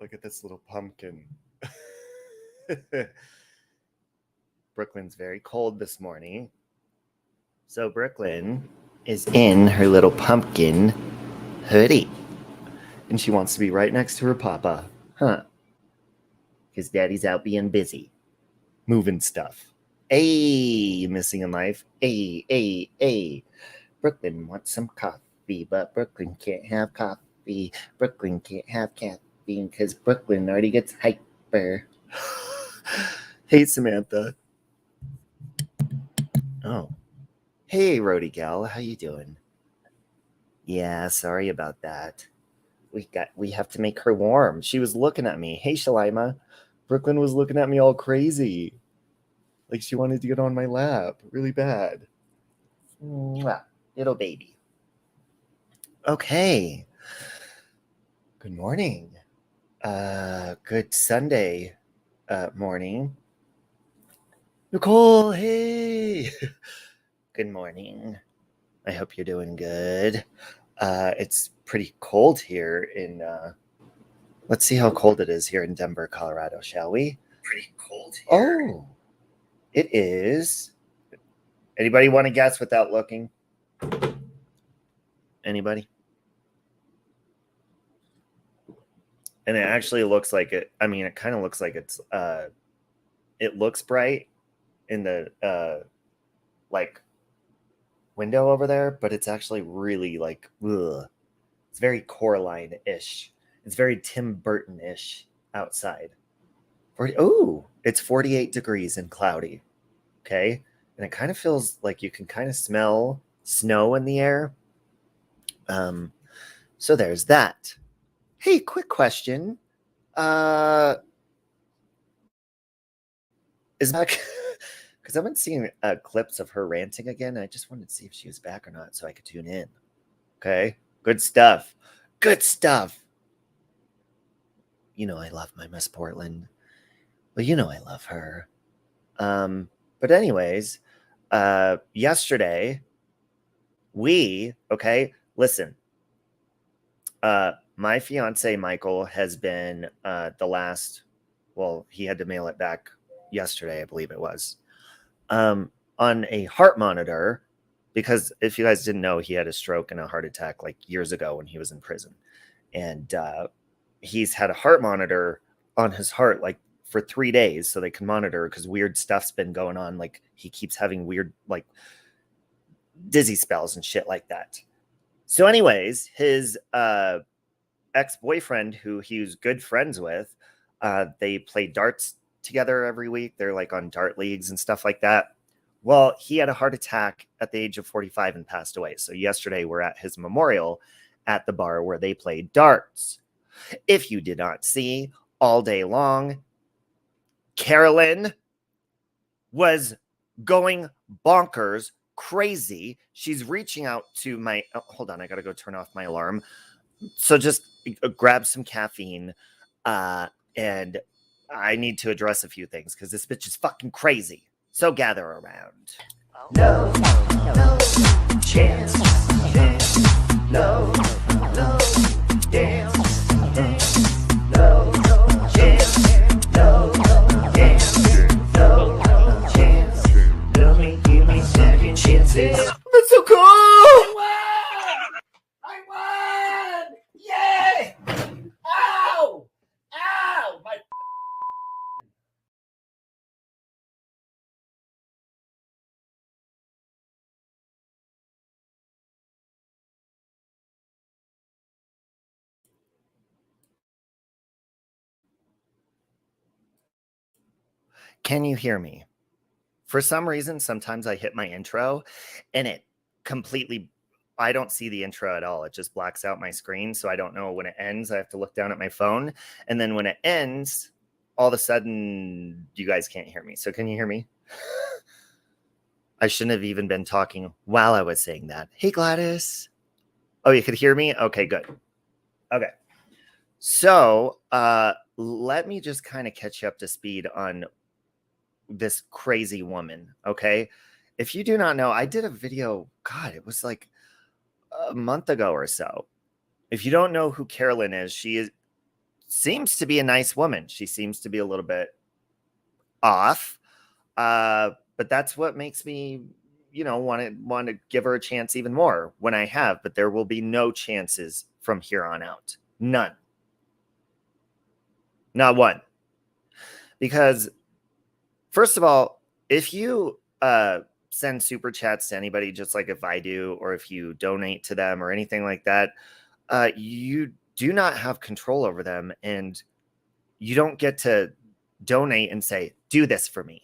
Look at this little pumpkin. Brooklyn's very cold this morning. So Brooklyn is in her little pumpkin hoodie. And she wants to be right next to her papa. Huh. Because daddy's out being busy. Moving stuff. Hey, missing in life. Hey. Brooklyn wants some coffee, but Brooklyn can't have coffee. Brooklyn can't have caffeine because Brooklyn already gets hyper. Hey, Samantha. Oh. Hey, Rody gal. How you doing? Yeah, sorry about that. We have to make her warm. She was looking at me. Hey, Shalima. Brooklyn was looking at me all crazy. Like she wanted to get on my lap really bad. Mwah, little baby. Okay. Good morning. Good Sunday morning. Nicole, hey. Good morning. I hope you're doing good. It's pretty cold here in let's see how cold it is here in Denver, Colorado, shall we? Pretty cold here. Oh. It is. Anybody want to guess without looking? Anybody? And it actually looks like it. I mean, it kind of looks like it's it looks bright in the like window over there, but it's actually really like ugh. It's very Coraline-ish. It's very Tim Burton-ish outside. It's 48 degrees and cloudy. Okay. And it kind of feels like you can kind of smell snow in the air. So there's that. Hey, quick question. Is back because I've been seeing clips of her ranting again. I just wanted to see if she was back or not so I could tune in. Okay. Good stuff. Good stuff. You know I love my Miss Portland. Well, you know I love her. But anyways, yesterday listen. My fiance Michael has been he had to mail it back yesterday, I believe it was, on a heart monitor, because if you guys didn't know, he had a stroke and a heart attack like years ago when he was in prison. And he's had a heart monitor on his heart like for 3 days so they can monitor, because weird stuff's been going on. Like he keeps having weird like dizzy spells and shit like that. So anyways, his ex-boyfriend, who he was good friends with, they play darts together every week. They're like on dart leagues and stuff like that. Well, he had a heart attack at the age of 45 and passed away. So yesterday we're at his memorial at the bar where they played darts. If you did not see, all day long, Carolyn was going bonkers, crazy. She's reaching out to my... Oh, hold on, I got to go turn off my alarm. So just grab some caffeine, and I need to address a few things because this bitch is fucking crazy. So gather around. No chance. No dance. No chance. No dance. No chance. Give me second chances. That's so cool! I won! Yay! Ow! My... Can you hear me? For some reason, sometimes I hit my intro and it completely... I don't see the intro at all. It just blacks out my screen. So I don't know when it ends. I have to look down at my phone. And then when it ends, all of a sudden, you guys can't hear me. So can you hear me? I shouldn't have even been talking while I was saying that. Hey, Gladys. Oh, you could hear me? Okay, good. Okay. So let me just kind of catch you up to speed on this crazy woman. Okay. If you do not know, I did a video. God, it was like a month ago or so. If you don't know who Carolyn is, she is seems to be a nice woman. She seems to be a little bit off. But that's what makes me, want to give her a chance even more when I have. But there will be no chances from here on out. None. Not one. Because first of all, if you send super chats to anybody, just like if I do, or if you donate to them or anything like that, you do not have control over them, and you don't get to donate and say, do this for me.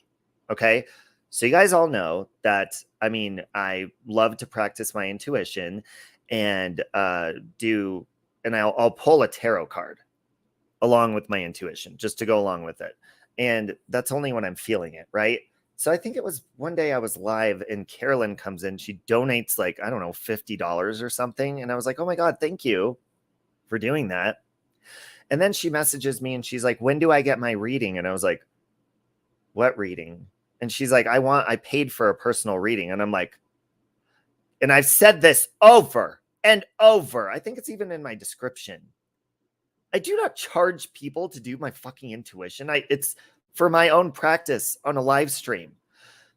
Okay. So you guys all know that, I love to practice my intuition and I'll pull a tarot card along with my intuition just to go along with it. And that's only when I'm feeling it. Right. So I think it was one day I was live and Carolyn comes in, she donates like, I don't know, $50 or something. And I was like, oh my God, thank you for doing that. And then she messages me and she's like, when do I get my reading? And I was like, what reading? And she's like, I paid for a personal reading. And I'm like, and I've said this over and over. I think it's even in my description. I do not charge people to do my fucking intuition. It's for my own practice on a live stream.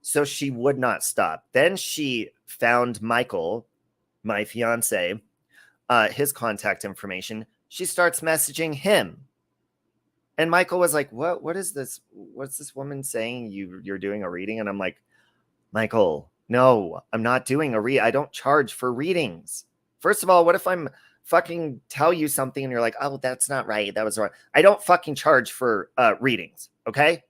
So she would not stop. Then she found Michael, my fiance, his contact information. She starts messaging him. And Michael was like, what is this? What's this woman saying? You're doing a reading? And I'm like, Michael, no, I'm not doing a read. I don't charge for readings. First of all, what if I'm fucking tell you something and you're like, oh, that's not right. That was wrong. I don't fucking charge for readings. Okay.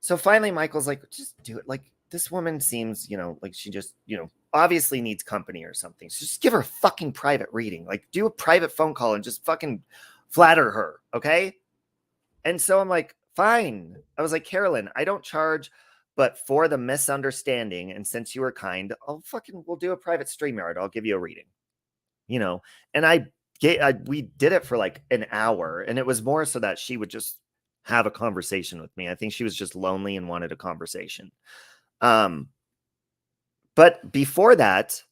So finally, Michael's like, just do it. Like, this woman seems, like she just, obviously needs company or something. So just give her a fucking private reading. Like, do a private phone call and just fucking flatter her. Okay. And so I'm like, fine. I was like, Carolyn, I don't charge, but for the misunderstanding, and since you were kind, we'll do a private StreamYard. I'll give you a reading, and we did it for like an hour, and it was more so that she would just have a conversation with me. I think she was just lonely and wanted a conversation. But before that,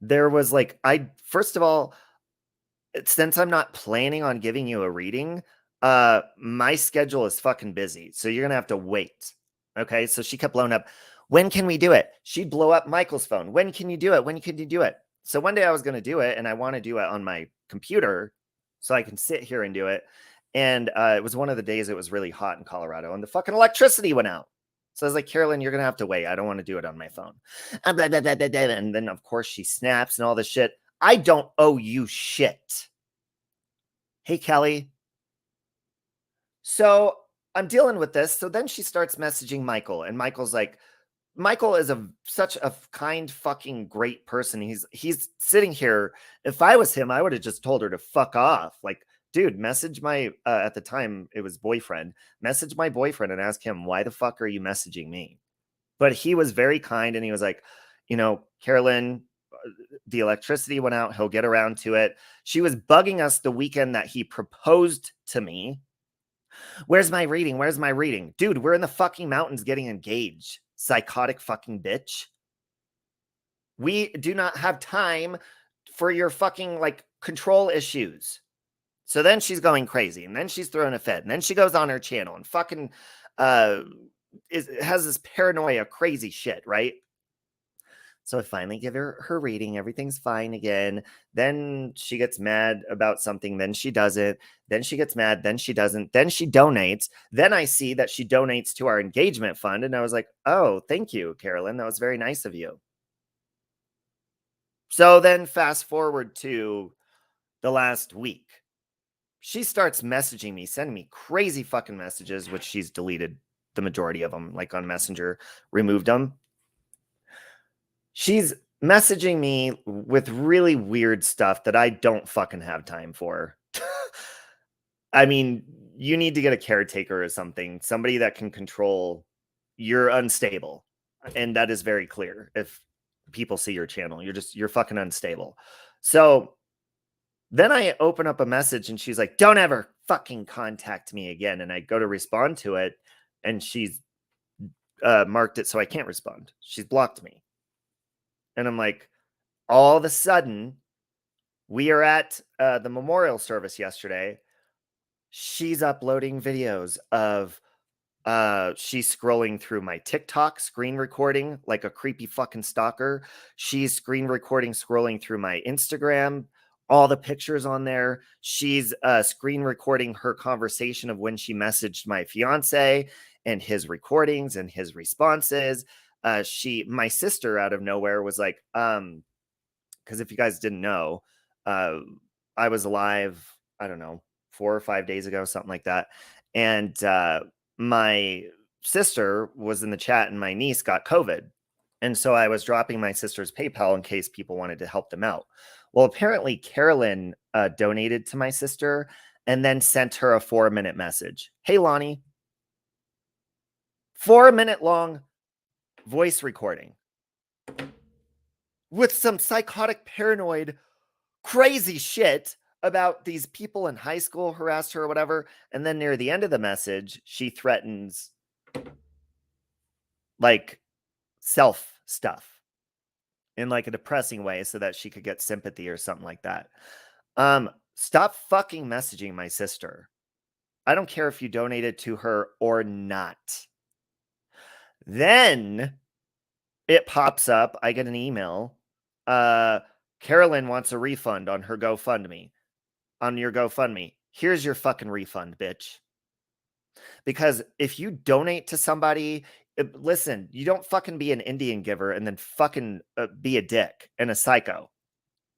there was like, first of all, since I'm not planning on giving you a reading, my schedule is fucking busy. So you're going to have to wait. Okay. So she kept blowing up. When can we do it? She'd blow up Michael's phone. When can you do it? When can you do it? So one day I was going to do it, and I want to do it on my computer so I can sit here and do it. And it was one of the days it was really hot in Colorado and the fucking electricity went out. So I was like, Carolyn, you're going to have to wait. I don't want to do it on my phone. And then, of course, she snaps and all this shit. I don't owe you shit. Hey, Kelly. So I'm dealing with this. So then she starts messaging Michael, and Michael's like, Michael is such a kind, fucking great person. He's sitting here. If I was him, I would have just told her to fuck off. Like, dude, message my, at the time it was boyfriend, message my boyfriend and ask him, why the fuck are you messaging me? But he was very kind. And he was like, Carolyn, the electricity went out. He'll get around to it. She was bugging us the weekend that he proposed to me. Where's my reading? Where's my reading? Dude, we're in the fucking mountains getting engaged. Psychotic fucking bitch. We do not have time for your fucking like control issues. So then she's going crazy, and then she's throwing a fit, and then she goes on her channel and fucking has this paranoia, crazy shit, right? So I finally give her reading. Everything's fine again. Then she gets mad about something. Then she doesn't. Then she gets mad. Then she doesn't. Then she donates. Then I see that she donates to our engagement fund. And I was like, oh, thank you, Carolyn. That was very nice of you. So then fast forward to the last week. She starts messaging me, sending me crazy fucking messages, which she's deleted the majority of them, like on Messenger, removed them. She's messaging me with really weird stuff that I don't fucking have time for. I mean, you need to get a caretaker or something, somebody that can control. You're unstable. And that is very clear. If people see your channel, you're fucking unstable. So then I open up a message and she's like, don't ever fucking contact me again. And I go to respond to it, and she's marked it so I can't respond. She's blocked me. And I'm like, all of a sudden, We are at the memorial service yesterday. She's uploading videos of she's scrolling through my TikTok, screen recording like a creepy fucking stalker. She's screen recording, scrolling through my Instagram, all the pictures on there. She's screen recording her conversation of when she messaged my fiance and his recordings and his responses. My sister out of nowhere was like, because if you guys didn't know, uh, I was alive, I don't know, 4 or 5 days ago, something like that. And my sister was in the chat and my niece got COVID. And so I was dropping my sister's PayPal in case people wanted to help them out. Well, apparently Carolyn donated to my sister and then sent her a 4-minute message. Hey, Lonnie, 4-minute long voice recording with some psychotic, paranoid, crazy shit about these people in high school harassed her or whatever. And then near the end of the message, she threatens like self stuff in like a depressing way so that she could get sympathy or something like that. Stop fucking messaging my sister. I don't care if you donated to her or not. Then it pops up. I get an email. Carolyn wants a refund on her GoFundMe. On your GoFundMe. Here's your fucking refund, bitch. Because if you donate to somebody, listen, you don't fucking be an Indian giver and then fucking be a dick and a psycho.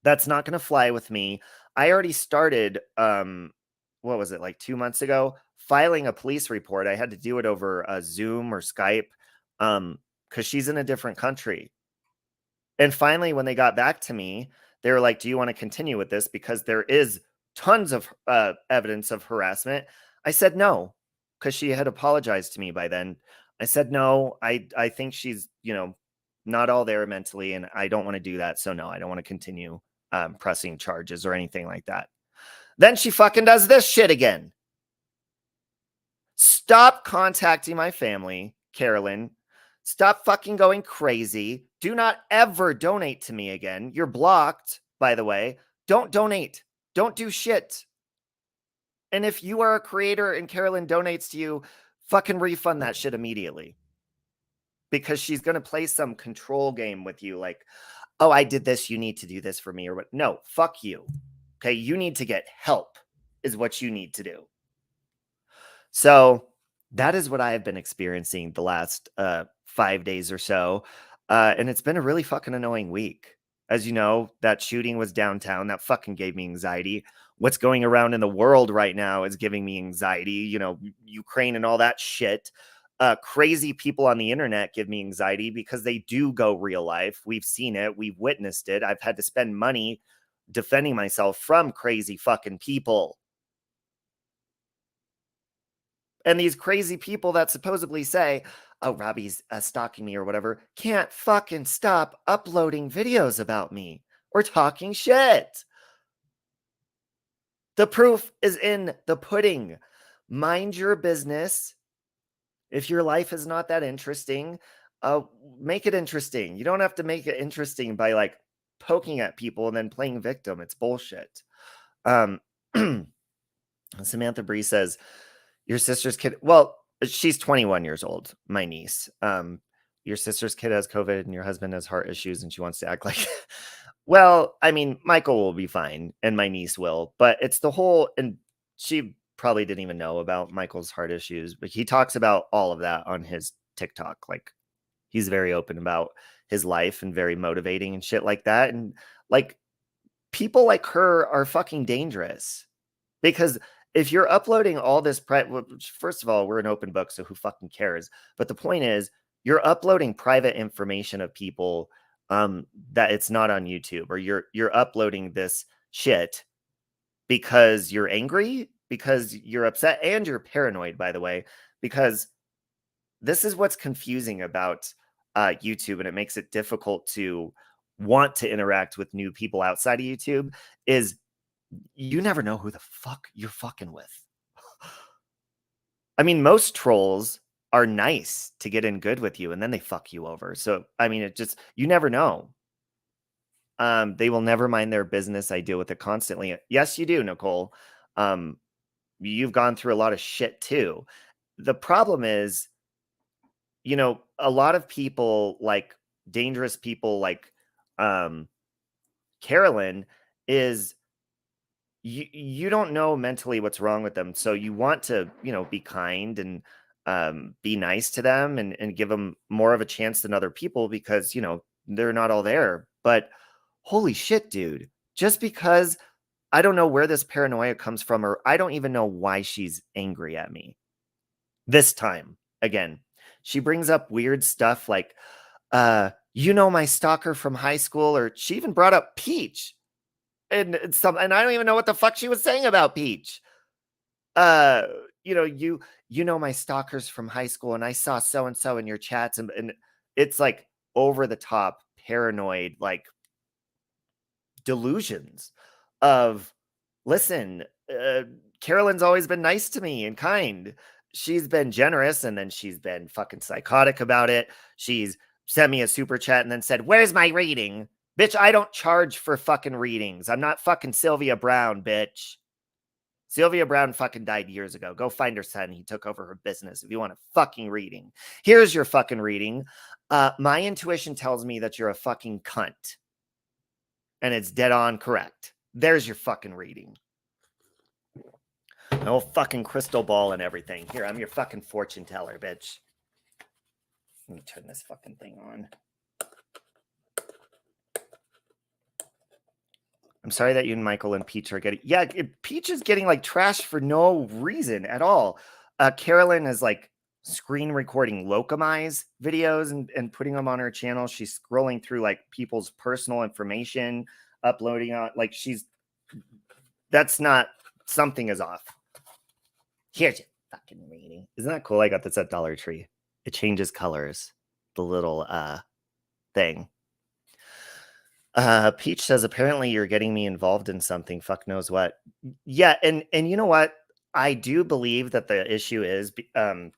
That's not going to fly with me. I already started, what was it, like 2 months ago, filing a police report. I had to do it over Zoom or Skype because she's in a different country. And finally, when they got back to me, they were like, do you want to continue with this? Because there is tons of evidence of harassment. I said no, because she had apologized to me by then. I said no, I think she's, not all there mentally, and I don't want to do that. So no, I don't want to continue pressing charges or anything like that. Then she fucking does this shit again. Stop contacting my family, Carolyn. Stop fucking going crazy. Do not ever donate to me again. You're blocked, by the way. Don't donate. Don't do shit. And if you are a creator and Carolyn donates to you, fucking refund that shit immediately. Because she's going to play some control game with you like, oh, I did this, you need to do this for me or what? No, fuck you. Okay, you need to get help is what you need to do. So that is what I have been experiencing the last 5 days or so. And it's been a really fucking annoying week. As you know, that shooting was downtown. That fucking gave me anxiety. What's going around in the world right now is giving me anxiety. Ukraine and all that shit. Crazy people on the internet give me anxiety because they do go real life. We've seen it. We've witnessed it. I've had to spend money defending myself from crazy fucking people. And these crazy people that supposedly say, oh, Robbie's stalking me or whatever, can't fucking stop uploading videos about me or talking shit. The proof is in the pudding. Mind your business. If your life is not that interesting, make it interesting. You don't have to make it interesting by like poking at people and then playing victim. It's bullshit. Samantha Bree says, your sister's kid, well, she's 21 years old, my niece. Your sister's kid has COVID and your husband has heart issues and she wants to act like, well, I mean, Michael will be fine and my niece will, but it's the whole, and she probably didn't even know about Michael's heart issues, but he talks about all of that on his TikTok. Like he's very open about his life and very motivating and shit like that. And like people like her are fucking dangerous because if you're uploading all this, first of all, we're an open book, so who fucking cares? But the point is, you're uploading private information of people that it's not on YouTube, or you're uploading this shit because you're angry, because you're upset, and you're paranoid, by the way, because this is what's confusing about YouTube, and it makes it difficult to want to interact with new people outside of YouTube, is you never know who the fuck you're fucking with. I mean, most trolls are nice to get in good with you and then they fuck you over. So, I mean, you never know. They will never mind their business. I deal with it constantly. Yes, you do, Nicole. You've gone through a lot of shit too. The problem is, a lot of people, like dangerous people like Carolyn, is you don't know mentally what's wrong with them. So you want to, be kind and be nice to them and give them more of a chance than other people because, they're not all there. But holy shit, dude, just because I don't know where this paranoia comes from, or I don't even know why she's angry at me this time again. She brings up weird stuff like, my stalker from high school, or she even brought up Peach. And I don't even know what the fuck she was saying about Peach. Uh, my stalkers from high school, and I saw so and so in your chats, and it's like over the top paranoid, like delusions of, listen, Carolyn's always been nice to me and kind. She's been generous, and then she's been fucking psychotic about it. She's sent me a super chat and then said, "Where's my reading?" Bitch, I don't charge for fucking readings. I'm not fucking Sylvia Brown, bitch. Sylvia Brown fucking died years ago. Go find her son. He took over her business. If you want a fucking reading, here's your fucking reading. My intuition tells me that you're a fucking cunt. And it's dead on correct. There's your fucking reading. No fucking crystal ball and everything. Here, I'm your fucking fortune teller, bitch. Let me turn this fucking thing on. I'm sorry that you and Michael and Peach are getting... Yeah, Peach is getting, like, trashed for no reason at all. Carolyn is, like, screen recording Locamize videos and putting them on her channel. She's scrolling through, like, people's personal information, uploading on... Like, she's... That's not... Something is off. Here's your fucking reading. Isn't that cool? I got this at Dollar Tree. It changes colors. The little thing. Peach says, apparently you're getting me involved in something. Fuck knows what. Yeah, and you know what? I do believe that the issue is, and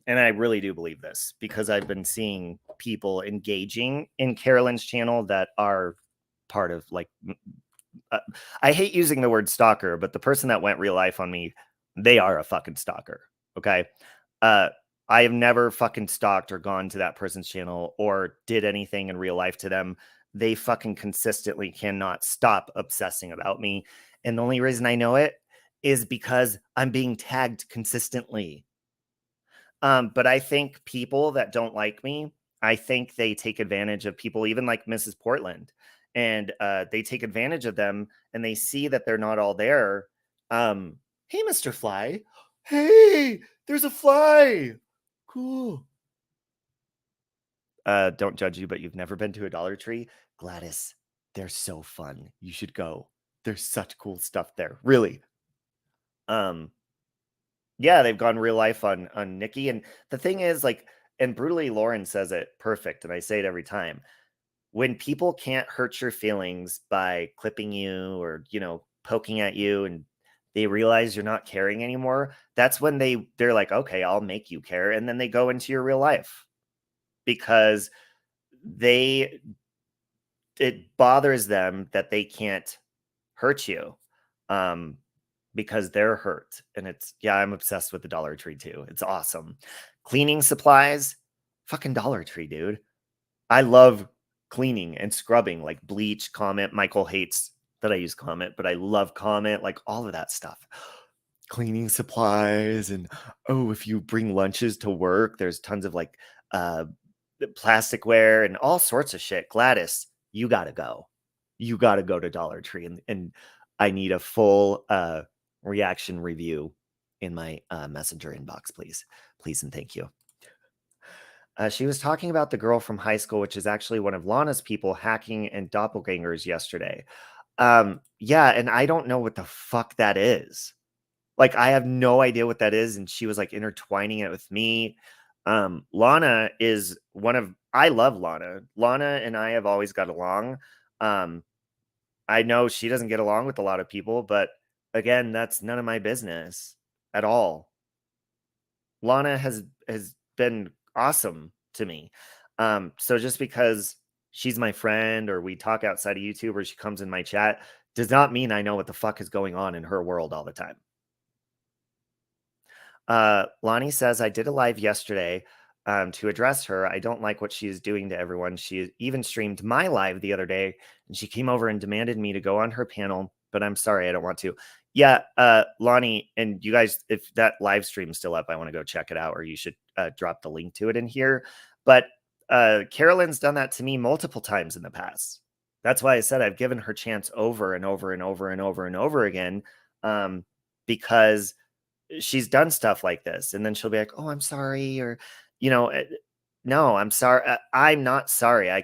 I really do believe this, because I've been seeing people engaging in Carolyn's channel that are part of, like, I hate using the word stalker, but the person that went real life on me, they are a fucking stalker. Okay. I have never fucking stalked or gone to that person's channel or did anything in real life to them. They fucking consistently cannot stop obsessing about me. And the only reason I know it is because I'm being tagged consistently. But I think people that don't like me, I think they take advantage of people, even like Mrs. Portland. And they take advantage of them and they see that they're not all there. Hey, Mr. Fly. Hey, there's a fly. Cool. Don't judge you, but you've never been to a Dollar Tree. Gladys, they're so fun. You should go. There's such cool stuff there. Really. Yeah, they've gone real life on Nikki. And the thing is, like, and Brutally Lauren says it perfect, and I say it every time. When people can't hurt your feelings by clipping you or, poking at you, and they realize you're not caring anymore, that's when they're like, okay, I'll make you care. And then they go into your real life because it bothers them that they can't hurt you. Because they're hurt. And I'm obsessed with the Dollar Tree too. It's awesome. Cleaning supplies, fucking Dollar Tree, dude. I love cleaning and scrubbing, like bleach, Comet. Michael hates that I use Comet, but I love Comet, like all of that stuff. Cleaning supplies, and if you bring lunches to work, there's tons of like plasticware and all sorts of shit. Gladys, you gotta go. You gotta go to Dollar Tree, and I need a full reaction review in my messenger inbox, please and thank you. She was talking about the girl from high school, which is actually one of Lana's people, hacking and doppelgangers yesterday. Yeah, and I don't know what the fuck that is. Like, I have no idea what that is, and she was like intertwining it with me. Lana is I love Lana. Lana and I have always got along. I know she doesn't get along with a lot of people, but again, that's none of my business at all. Lana has been awesome to me. So just because she's my friend or we talk outside of YouTube or she comes in my chat does not mean I know what the fuck is going on in her world all the time. Lonnie says, I did a live yesterday to address her. I don't like what she is doing to everyone. She even streamed my live the other day and she came over and demanded me to go on her panel, but I'm sorry, I don't want to. Yeah, Lonnie, and you guys, if that live stream is still up, I want to go check it out, or you should drop the link to it in here. But Carolyn's done that to me multiple times in the past. That's why I said I've given her chance over and over and over and over and over again, because she's done stuff like this. And then she'll be like, oh, I'm sorry. Or, no, I'm sorry. I'm not sorry. I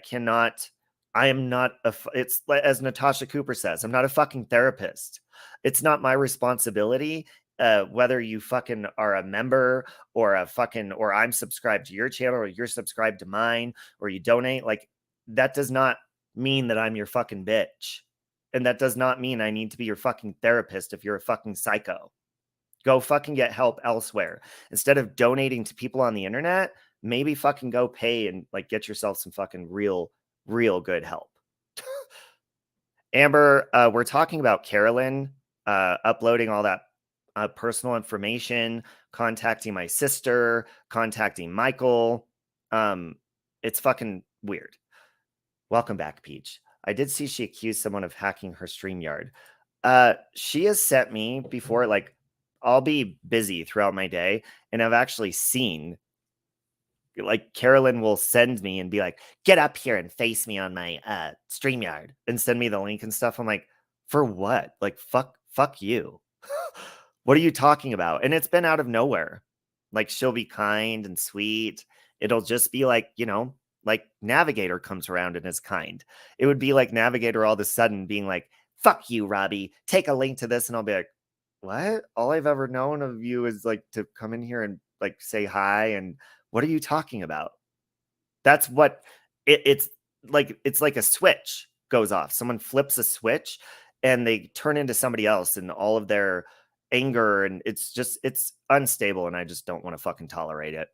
am not it's as Natasha Cooper says, I'm not a fucking therapist. It's not my responsibility. Whether you fucking are a member or or I'm subscribed to your channel or you're subscribed to mine or you donate, like that does not mean that I'm your fucking bitch. And that does not mean I need to be your fucking therapist if you're a fucking psycho. Go fucking get help elsewhere. Instead of donating to people on the internet, maybe fucking go pay and like get yourself some fucking real good help. Amber, we're talking about Carolyn uploading all that personal information, contacting my sister, contacting Michael. It's fucking weird. Welcome back, Peach. I did see she accused someone of hacking her StreamYard. She has sent me before, like, I'll be busy throughout my day, and I've actually seen, like, Carolyn will send me and be like, get up here and face me on my StreamYard and send me the link and stuff. I'm like, for what? Like, fuck you. What are you talking about? And it's been out of nowhere. Like, she'll be kind and sweet. It'll just be like, like Navigator comes around and is kind. It would be like Navigator all of a sudden being like, fuck you, Robbie, take a link to this. And I'll be like, what? All I've ever known of you is like to come in here and like say hi. And what are you talking about? That's what it's like. It's like a switch goes off. Someone flips a switch and they turn into somebody else and all of their anger. And it's unstable. And I just don't want to fucking tolerate it.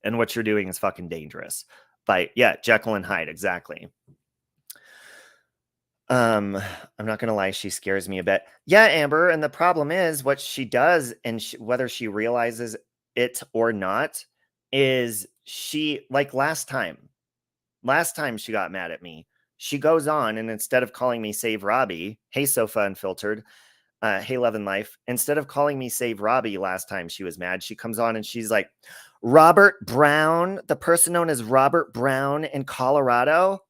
And what you're doing is fucking dangerous. But yeah, Jekyll and Hyde. Exactly. I'm not gonna lie, she scares me a bit. Yeah, Amber, and the problem is what she does, and whether she realizes it or not, is she, like last time she got mad at me, she goes on and instead of calling me Save Robbie, hey Sofa Unfiltered, hey Love and Life, instead of calling me Save Robbie last time she was mad, she comes on and she's like, Robert Brown, the person known as Robert Brown in Colorado.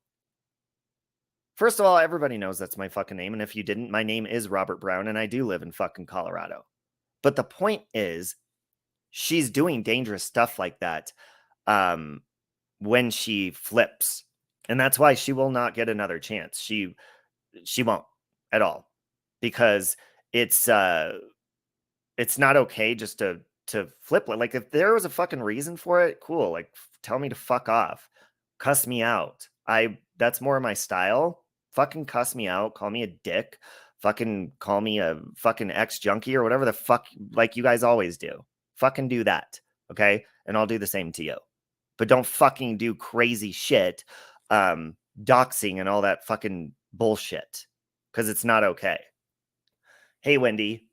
First of all, everybody knows that's my fucking name. And if you didn't, my name is Robert Brown and I do live in fucking Colorado. But the point is, she's doing dangerous stuff like that when she flips. And that's why she will not get another chance. She won't at all. Because it's not okay just to flip. Like if there was a fucking reason for it, cool. Like tell me to fuck off. Cuss me out. That's more my style. Fucking cuss me out, call me a dick, fucking call me a fucking ex-junkie or whatever the fuck, like you guys always do. Fucking do that, okay? And I'll do the same to you. But don't fucking do crazy shit, doxing and all that fucking bullshit, because it's not okay. Hey, Wendy.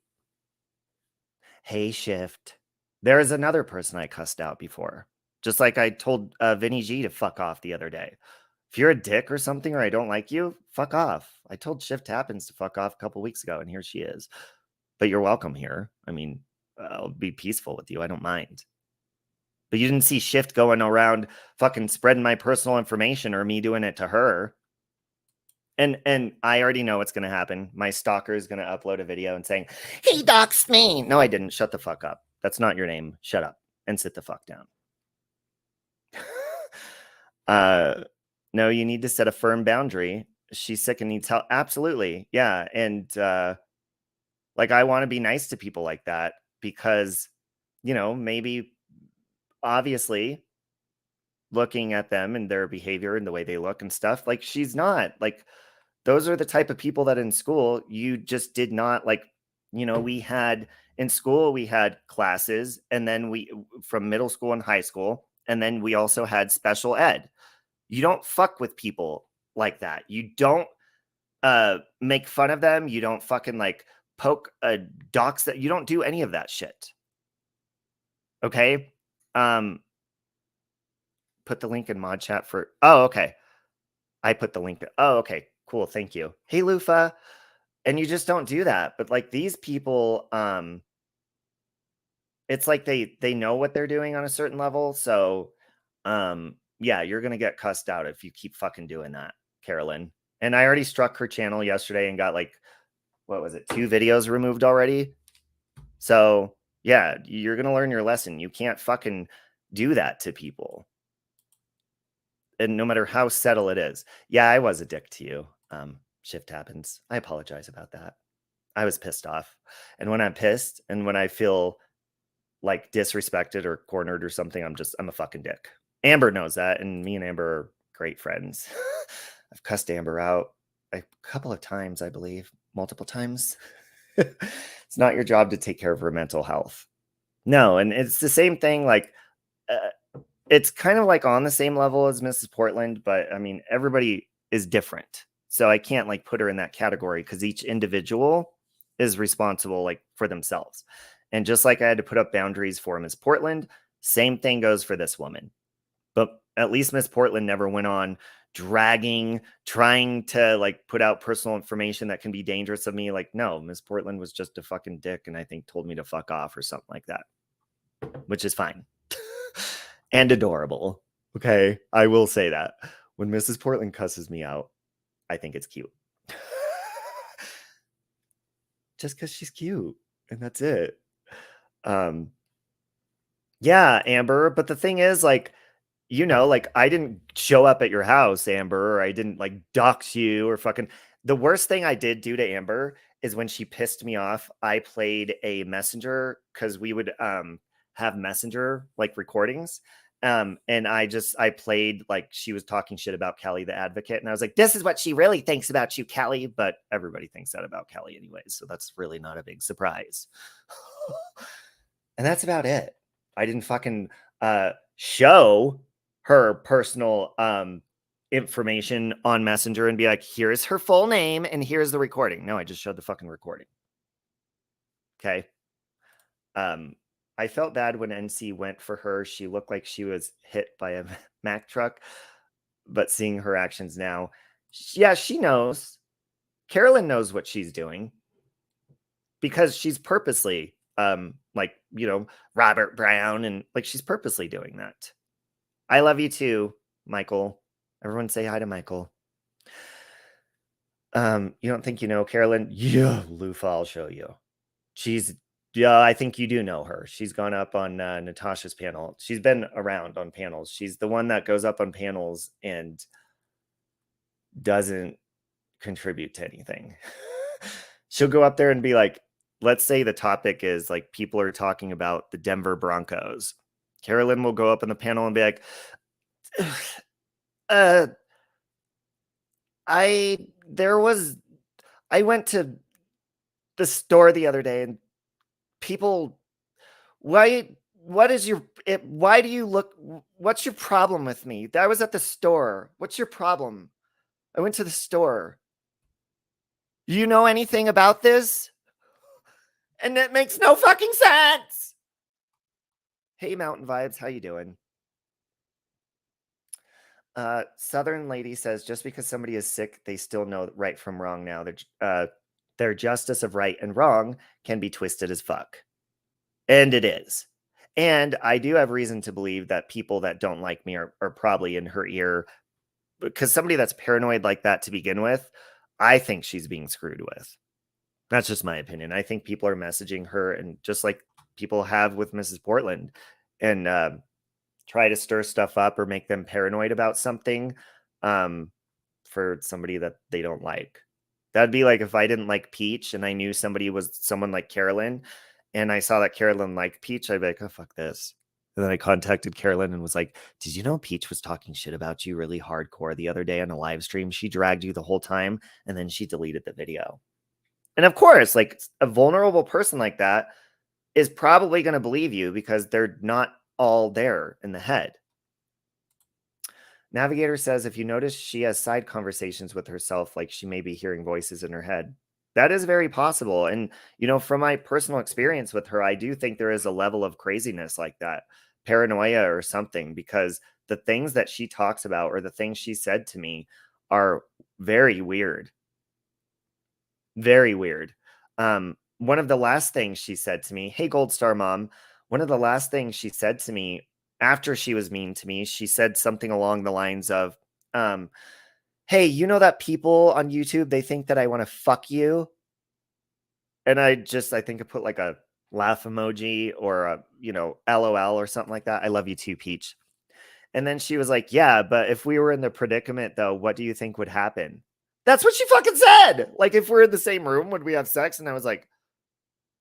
Hey, Shift. There's another person I cussed out before. Just like I told Vinny G to fuck off the other day. If you're a dick or something, or I don't like you, fuck off. I told Shift Happens to fuck off a couple weeks ago, and here she is. But you're welcome here. I mean, I'll be peaceful with you. I don't mind. But you didn't see Shift going around fucking spreading my personal information or me doing it to her. And I already know what's going to happen. My stalker is going to upload a video and saying, he doxed me. No, I didn't. Shut the fuck up. That's not your name. Shut up and sit the fuck down. No, you need to set a firm boundary. She's sick and needs help. Absolutely. Yeah. And like, I want to be nice to people like that because, maybe obviously looking at them and their behavior and the way they look and stuff, like she's not like, those are the type of people that in school you just did not like, we had in school, we had classes and then from middle school and high school. And then we also had special ed. You don't fuck with people like that. You don't make fun of them. You don't fucking like poke docs that you don't do any of that shit. Okay. Put the link in mod chat for, oh, okay. I put the link. Oh, okay, cool. Thank you. Hey, Lufa. And you just don't do that. But like these people, it's like they know what they're doing on a certain level. So yeah, you're gonna get cussed out if you keep fucking doing that, Carolyn. And I already struck her channel yesterday and got like, what was it, 2 videos removed already? So yeah, you're gonna learn your lesson. You can't fucking do that to people. And no matter how subtle it is. Yeah, I was a dick to you. Shift happens. I apologize about that. I was pissed off. And when I'm pissed and when I feel like disrespected or cornered or something, I'm a fucking dick. Amber knows that, and me and Amber are great friends. I've cussed Amber out a couple of times, I believe, multiple times. It's not your job to take care of her mental health. No, and it's the same thing. Like, it's kind of like on the same level as Mrs. Portland, but I mean, everybody is different. So I can't like put her in that category because each individual is responsible like for themselves. And just like I had to put up boundaries for Miss Portland, same thing goes for this woman. But at least Miss Portland never went on dragging, trying to like put out personal information that can be dangerous of me. Like, no, Miss Portland was just a fucking dick and I think told me to fuck off or something like that, which is fine. And adorable. Okay, I will say that. When Mrs. Portland cusses me out, I think it's cute. Just because she's cute. And that's it. Yeah, Amber. But the thing is, like, you know, like I didn't show up at your house, Amber, or I didn't like dox you or fucking. The worst thing I did do to Amber is when she pissed me off, I played a messenger because we would have messenger like recordings. And I played like she was talking shit about Kelly the advocate, and I was like, this is what she really thinks about you, Kelly. But everybody thinks that about Kelly anyways, so that's really not a big surprise. And that's about it. I didn't fucking show her personal information on Messenger and be like, here's her full name and here's the recording. No, I just showed the fucking recording. Okay. I felt bad when NC went for her. She looked like she was hit by a Mack truck, but seeing her actions now, yeah, she knows. Carolyn knows what she's doing because she's purposely like, you know, Robert Brown, and like she's purposely doing that. I love you too, Michael. Everyone say hi to Michael. You don't think you know Carolyn? Yeah, Lufa, I'll show you. Yeah, I think you do know her. She's gone up on Natasha's panel. She's been around on panels. She's the one that goes up on panels and doesn't contribute to anything. She'll go up there and be like, let's say the topic is like people are talking about the Denver Broncos. Carolyn will go up in the panel and be like, I went to the store the other day and people, why do you look, what's your problem with me? I was at the store. What's your problem? I went to the store. You know anything about this? And it makes no fucking sense. Hey, Mountain Vibes, how you doing? Southern Lady says, just because somebody is sick, they still know right from wrong now. Their justice of right and wrong can be twisted as fuck. And it is. And I do have reason to believe that people that don't like me are probably in her ear, because somebody that's paranoid like that to begin with, I think she's being screwed with. That's just my opinion. I think people are messaging her, and just like people have with Mrs. Portland, and try to stir stuff up or make them paranoid about something for somebody that they don't like. That'd be like if I didn't like Peach and I knew somebody was someone like Carolyn, and I saw that Carolyn liked Peach, I'd be like, oh, fuck this. And then I contacted Carolyn and was like, did you know Peach was talking shit about you really hardcore the other day on a live stream? She dragged you the whole time, and then she deleted the video. And of course, like a vulnerable person like that is probably going to believe you because they're not all there in the head. Navigator says, if you notice, she has side conversations with herself, like she may be hearing voices in her head. That is very possible. And, from my personal experience with her, I do think there is a level of craziness like that, paranoia or something, because the things that she talks about or the things she said to me are very weird. Very weird. One of the last things she said to me, hey, Gold Star Mom, one of the last things she said to me after she was mean to me, she said something along the lines of, hey, you know that people on YouTube, they think that I want to fuck you? And I think I put like a laugh emoji or a, LOL or something like that. I love you too, Peach. And then she was like, yeah, but if we were in the predicament though, what do you think would happen? That's what she fucking said. Like, if we're in the same room, would we have sex? And I was like,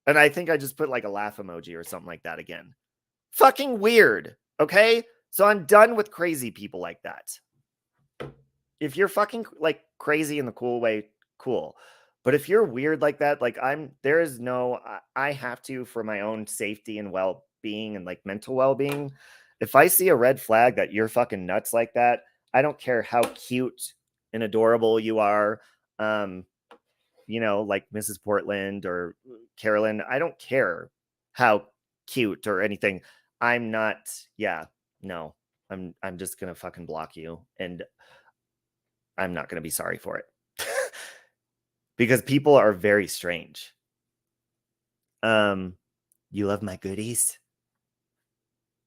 and I think I just put like a laugh emoji or something like that again. Fucking weird. Okay. So I'm done with crazy people like that. If you're fucking like crazy in the cool way, cool. But if you're weird like that, like I have to, for my own safety and well being and like mental well being. If I see a red flag that you're fucking nuts like that, I don't care how cute and adorable you are. Like Mrs. Portland or Carolyn, I don't care how cute or anything. I'm not, yeah, no. I'm just gonna fucking block you, and I'm not gonna be sorry for it. Because people are very strange. You love my goodies?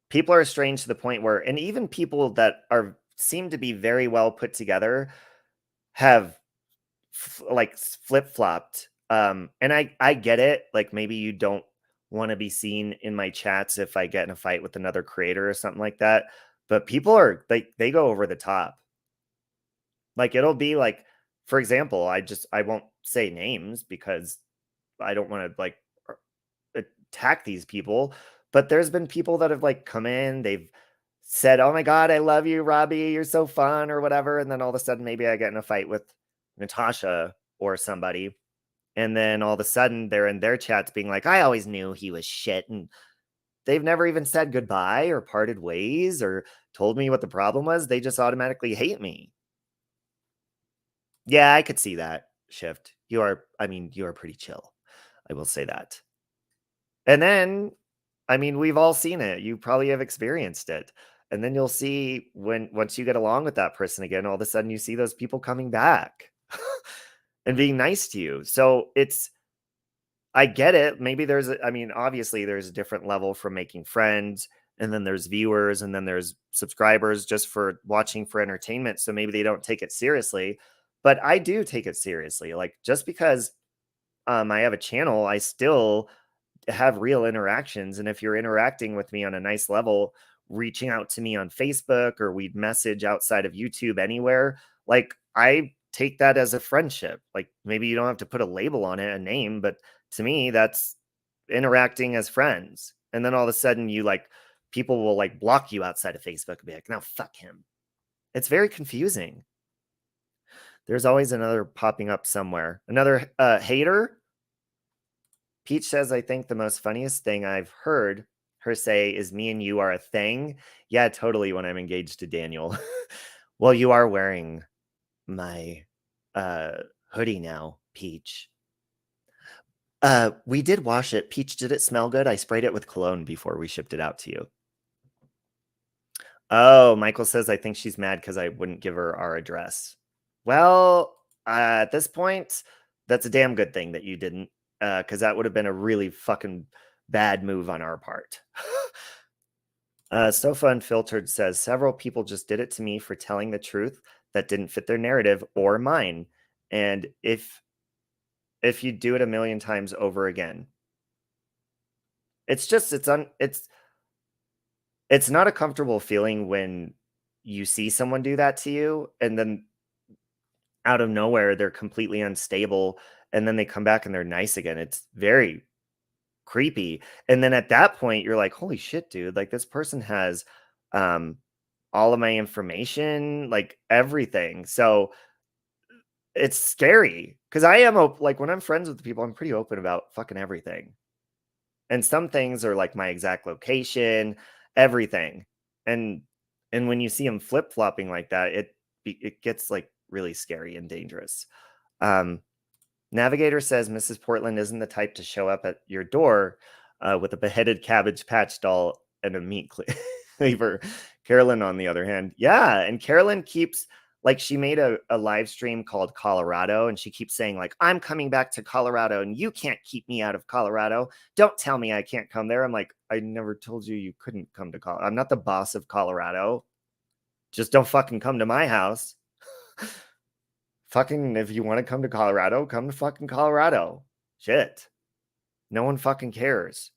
People are strange to the point where, and even people that seem to be very well put together have flip-flopped. And I get it. Like, maybe you don't want to be seen in my chats if I get in a fight with another creator or something like that. But people are they go over the top. Like, it'll be like, for example, I won't say names because I don't want to like attack these people. But there's been people that have like come in, they've said, oh my God, I love you, Robbie, you're so fun, or whatever. And then all of a sudden, maybe I get in a fight with Natasha or somebody. And then all of a sudden they're in their chats being like, I always knew he was shit. And they've never even said goodbye or parted ways or told me what the problem was. They just automatically hate me. Yeah, I could see that shift. You are pretty chill. I will say that. And then, we've all seen it. You probably have experienced it. And then you'll see once you get along with that person again, all of a sudden you see those people coming back and being nice to you. So I get it. Maybe obviously there's a different level from making friends, and then there's viewers, and then there's subscribers just for watching for entertainment. So maybe they don't take it seriously, but I do take it seriously. Like, just because I have a channel, I still have real interactions. And if you're interacting with me on a nice level, reaching out to me on Facebook, or we'd message outside of YouTube anywhere, like, I take that as a friendship. Like, maybe you don't have to put a label on it, a name, but to me, that's interacting as friends. And then all of a sudden people will like block you outside of Facebook and be like, no, fuck him. It's very confusing. There's always another popping up somewhere. Another hater. Peach says, I think the most funniest thing I've heard her say is, me and you are a thing. Yeah, totally, when I'm engaged to Daniel. Well, you are wearing my hoodie now, Peach. We did wash it. Peach, did it smell good? I sprayed it with cologne before we shipped it out to you. Oh, Michael says, I think she's mad because I wouldn't give her our address. Well, at this point, that's a damn good thing that you didn't, because that would have been a really fucking bad move on our part. Sofa Unfiltered says, several people just did it to me for telling the truth that didn't fit their narrative or mine. And if you do it a million times over again, it's not a comfortable feeling when you see someone do that to you, and then out of nowhere they're completely unstable, and then they come back and they're nice again. It's very creepy. And then at that point you're like, holy shit, dude, like, this person has all of my information, like everything. So it's scary, because I am like, when I'm friends with people, I'm pretty open about fucking everything. And some things are like my exact location, everything. And And when you see them flip-flopping like that, it gets like really scary and dangerous. Navigator says Mrs. Portland isn't the type to show up at your door with a beheaded Cabbage Patch doll and a meat cleaver. Carolyn, on the other hand, yeah, and Carolyn keeps, like, she made a live stream called Colorado, and she keeps saying, like, I'm coming back to Colorado, and you can't keep me out of Colorado. Don't tell me I can't come there. I'm like, I never told you couldn't come to Colorado. I'm not the boss of Colorado. Just don't fucking come to my house. Fucking, if you want to come to Colorado, come to fucking Colorado. Shit. No one fucking cares.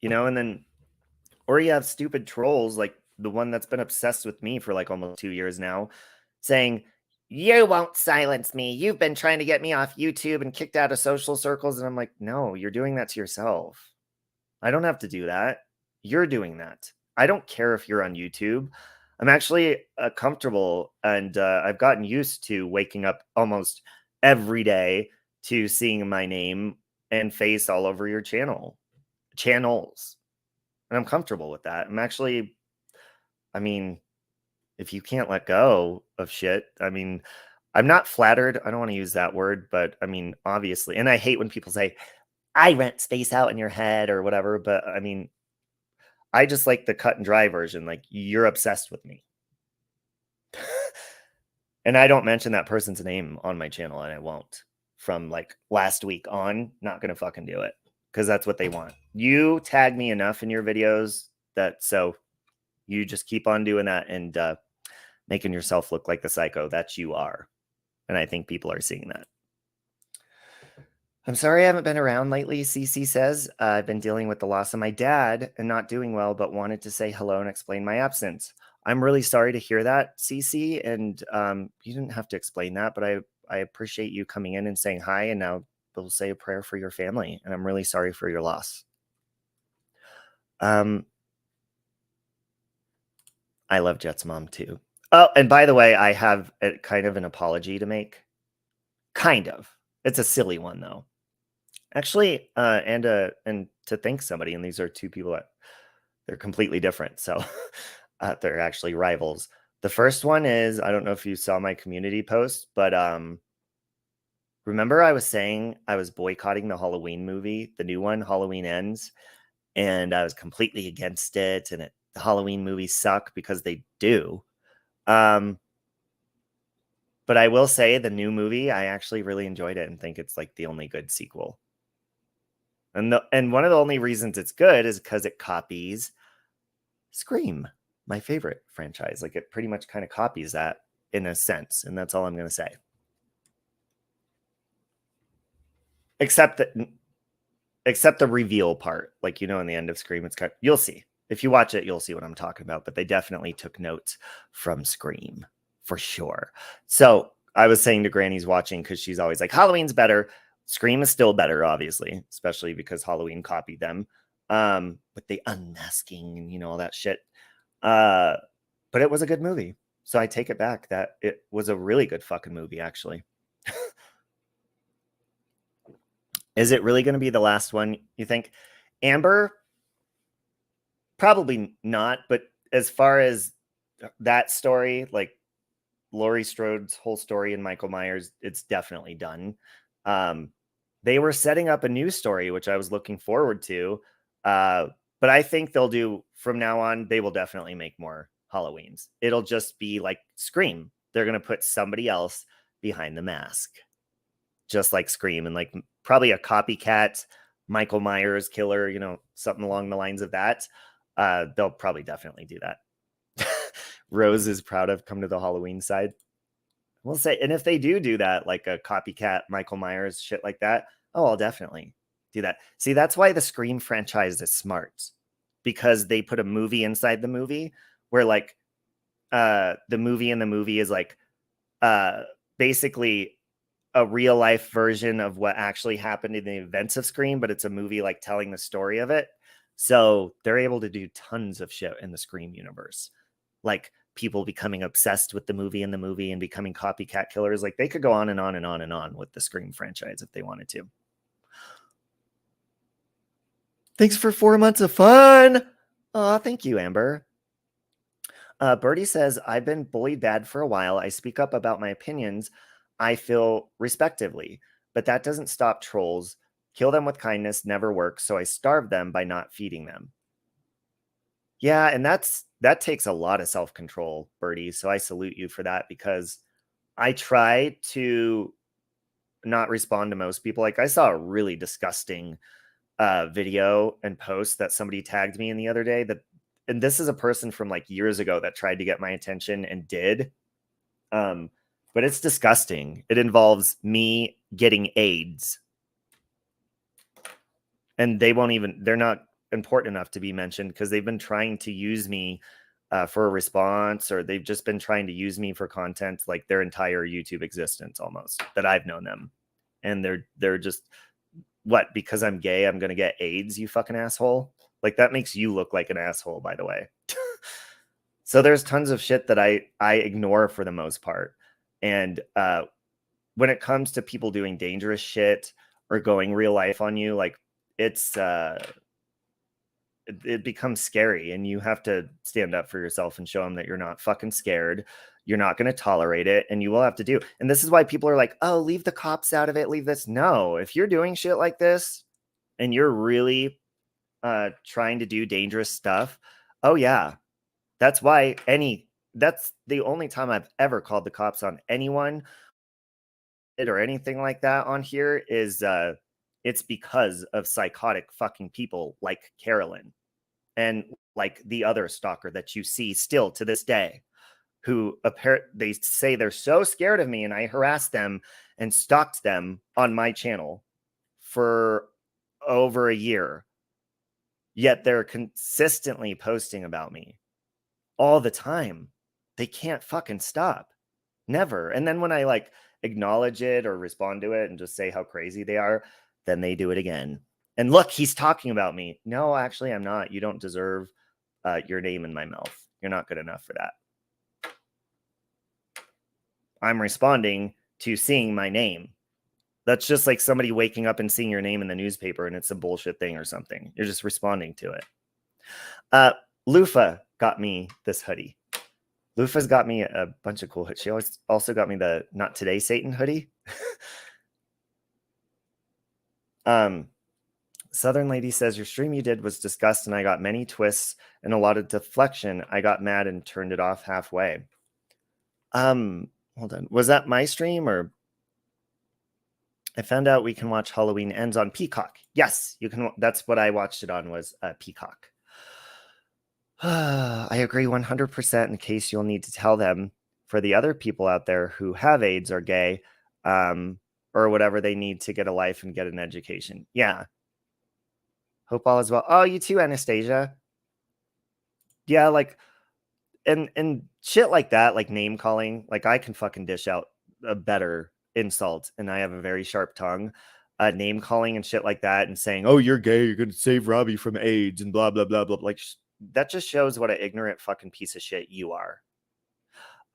You know, and then, or you have stupid trolls like the one that's been obsessed with me for like almost 2 years now, saying, you won't silence me. You've been trying to get me off YouTube and kicked out of social circles. And I'm like, no, you're doing that to yourself. I don't have to do that. You're doing that. I don't care if you're on YouTube. I'm actually comfortable, and I've gotten used to waking up almost every day to seeing my name and face all over your channels. And I'm comfortable with that. I'm actually, I mean, if you can't let go of shit, I mean, I'm not flattered. I don't want to use that word, but I mean, obviously, and I hate when people say, I rent space out in your head or whatever, but I mean, I just like the cut and dry version. Like, you're obsessed with me. And I don't mention that person's name on my channel, and I won't. From like last week on, not going to fucking do it, because that's what they want. You tag me enough in your videos that, so you just keep on doing that and making yourself look like the psycho that you are. And I think people are seeing that. I'm sorry I haven't been around lately, CC says. I've been dealing with the loss of my dad and not doing well, but wanted to say hello and explain my absence. I'm really sorry to hear that, CC, and you didn't have to explain that, but I appreciate you coming in and saying hi, and now we'll say a prayer for your family, and I'm really sorry for your loss. I love Jet's mom too. Oh, and by the way, I have a kind of an apology to make. Kind of. It's a silly one though. Actually, and to thank somebody, and these are two people that they're completely different, so they're actually rivals. The first one is, I don't know if you saw my community post, but remember I was saying I was boycotting the Halloween movie, the new one, Halloween Ends, and I was completely against it, and the Halloween movies suck, because they do. But I will say the new movie, I actually really enjoyed it and think it's like the only good sequel. And one of the only reasons it's good is because it copies Scream, my favorite franchise. Like, it pretty much kind of copies that in a sense, and that's all I'm going to say. Except the reveal part, like, you know, in the end of Scream, it's kind of, you'll see. If you watch it, you'll see what I'm talking about. But they definitely took notes from Scream, for sure. So I was saying to Granny's watching, because she's always like, Halloween's better. Scream is still better, obviously, especially because Halloween copied them with the unmasking and, you know, all that shit. But it was a good movie. So I take it back that it was a really good fucking movie, actually. Is it really going to be the last one, you think? Amber? Probably not. But as far as that story, like Laurie Strode's whole story and Michael Myers, it's definitely done. They were setting up a new story, which I was looking forward to. But I think they'll do, from now on, they will definitely make more Halloweens. It'll just be like Scream. They're going to put somebody else behind the mask, just like Scream, and like probably a copycat Michael Myers killer, you know, something along the lines of that. They'll probably definitely do that. Rose is proud of come to the Halloween side. We'll say, and if they do that, like a copycat Michael Myers shit like that, oh, I'll definitely do that. See, that's why the Scream franchise is smart, because they put a movie inside the movie where like the movie in the movie is like basically a real life version of what actually happened in the events of Scream, but it's a movie like telling the story of it. So they're able to do tons of shit in the Scream universe, like people becoming obsessed with the movie and becoming copycat killers. Like, they could go on and on and on and on with the Scream franchise if they wanted to. Thanks for 4 months of fun. Oh, thank you, Amber. Birdie says, I've been bullied bad for a while. I speak up about my opinions. I feel respectively, but that doesn't stop trolls. Kill them with kindness never works, so I starve them by not feeding them. Yeah, and that takes a lot of self-control, Birdie. So I salute you for that, because I try to not respond to most people. Like, I saw a really disgusting video and post that somebody tagged me in the other day, and this is a person from like years ago that tried to get my attention and did. But it's disgusting. It involves me getting AIDS, and they're not important enough to be mentioned because they've been trying to use me for a response, or they've just been trying to use me for content like their entire YouTube existence almost that I've known them. And they're just, what, because I'm gay, I'm gonna get AIDS, you fucking asshole? Like, that makes you look like an asshole, by the way. So there's tons of shit that I ignore for the most part. And when it comes to people doing dangerous shit or going real life on you, like, it's it becomes scary, and you have to stand up for yourself and show them that you're not fucking scared. You're not going to tolerate it, and you will have to do. And this is why people are like, oh, leave the cops out of it, leave this. No, if you're doing shit like this and you're really trying to do dangerous stuff, oh yeah, that's the only time I've ever called the cops on anyone or anything like that on here is it's because of psychotic fucking people like Carolyn and like the other stalker that you see still to this day, who they say they're so scared of me, and I harassed them and stalked them on my channel for over a year, yet they're consistently posting about me all the time. They can't fucking stop. Never. And then when I like acknowledge it or respond to it and just say how crazy they are, then they do it again. And look, he's talking about me. No, actually, I'm not. You don't deserve your name in my mouth. You're not good enough for that. I'm responding to seeing my name. That's just like somebody waking up and seeing your name in the newspaper and it's a bullshit thing or something. You're just responding to it. Lufa got me this hoodie. Lufa's got me a bunch of cool hoodies. She also got me the Not Today Satan hoodie. Southern Lady says, your stream you did was discussed and I got many twists and a lot of deflection. I got mad and turned it off halfway. Hold on. Was that my stream, or? I found out we can watch Halloween Ends on Peacock. Yes, you can. That's what I watched it on, was Peacock. I agree 100%. In case you'll need to tell them, for the other people out there who have AIDS or gay, or whatever, they need to get a life and get an education. Yeah. Hope all is well. Oh, you too, Anastasia. Yeah, like, and shit like that, like name calling. Like, I can fucking dish out a better insult, and I have a very sharp tongue. Name calling and shit like that, and saying, "Oh, you're gay, you're gonna save Robbie from AIDS," and blah blah blah blah. Like, that just shows what an ignorant fucking piece of shit you are.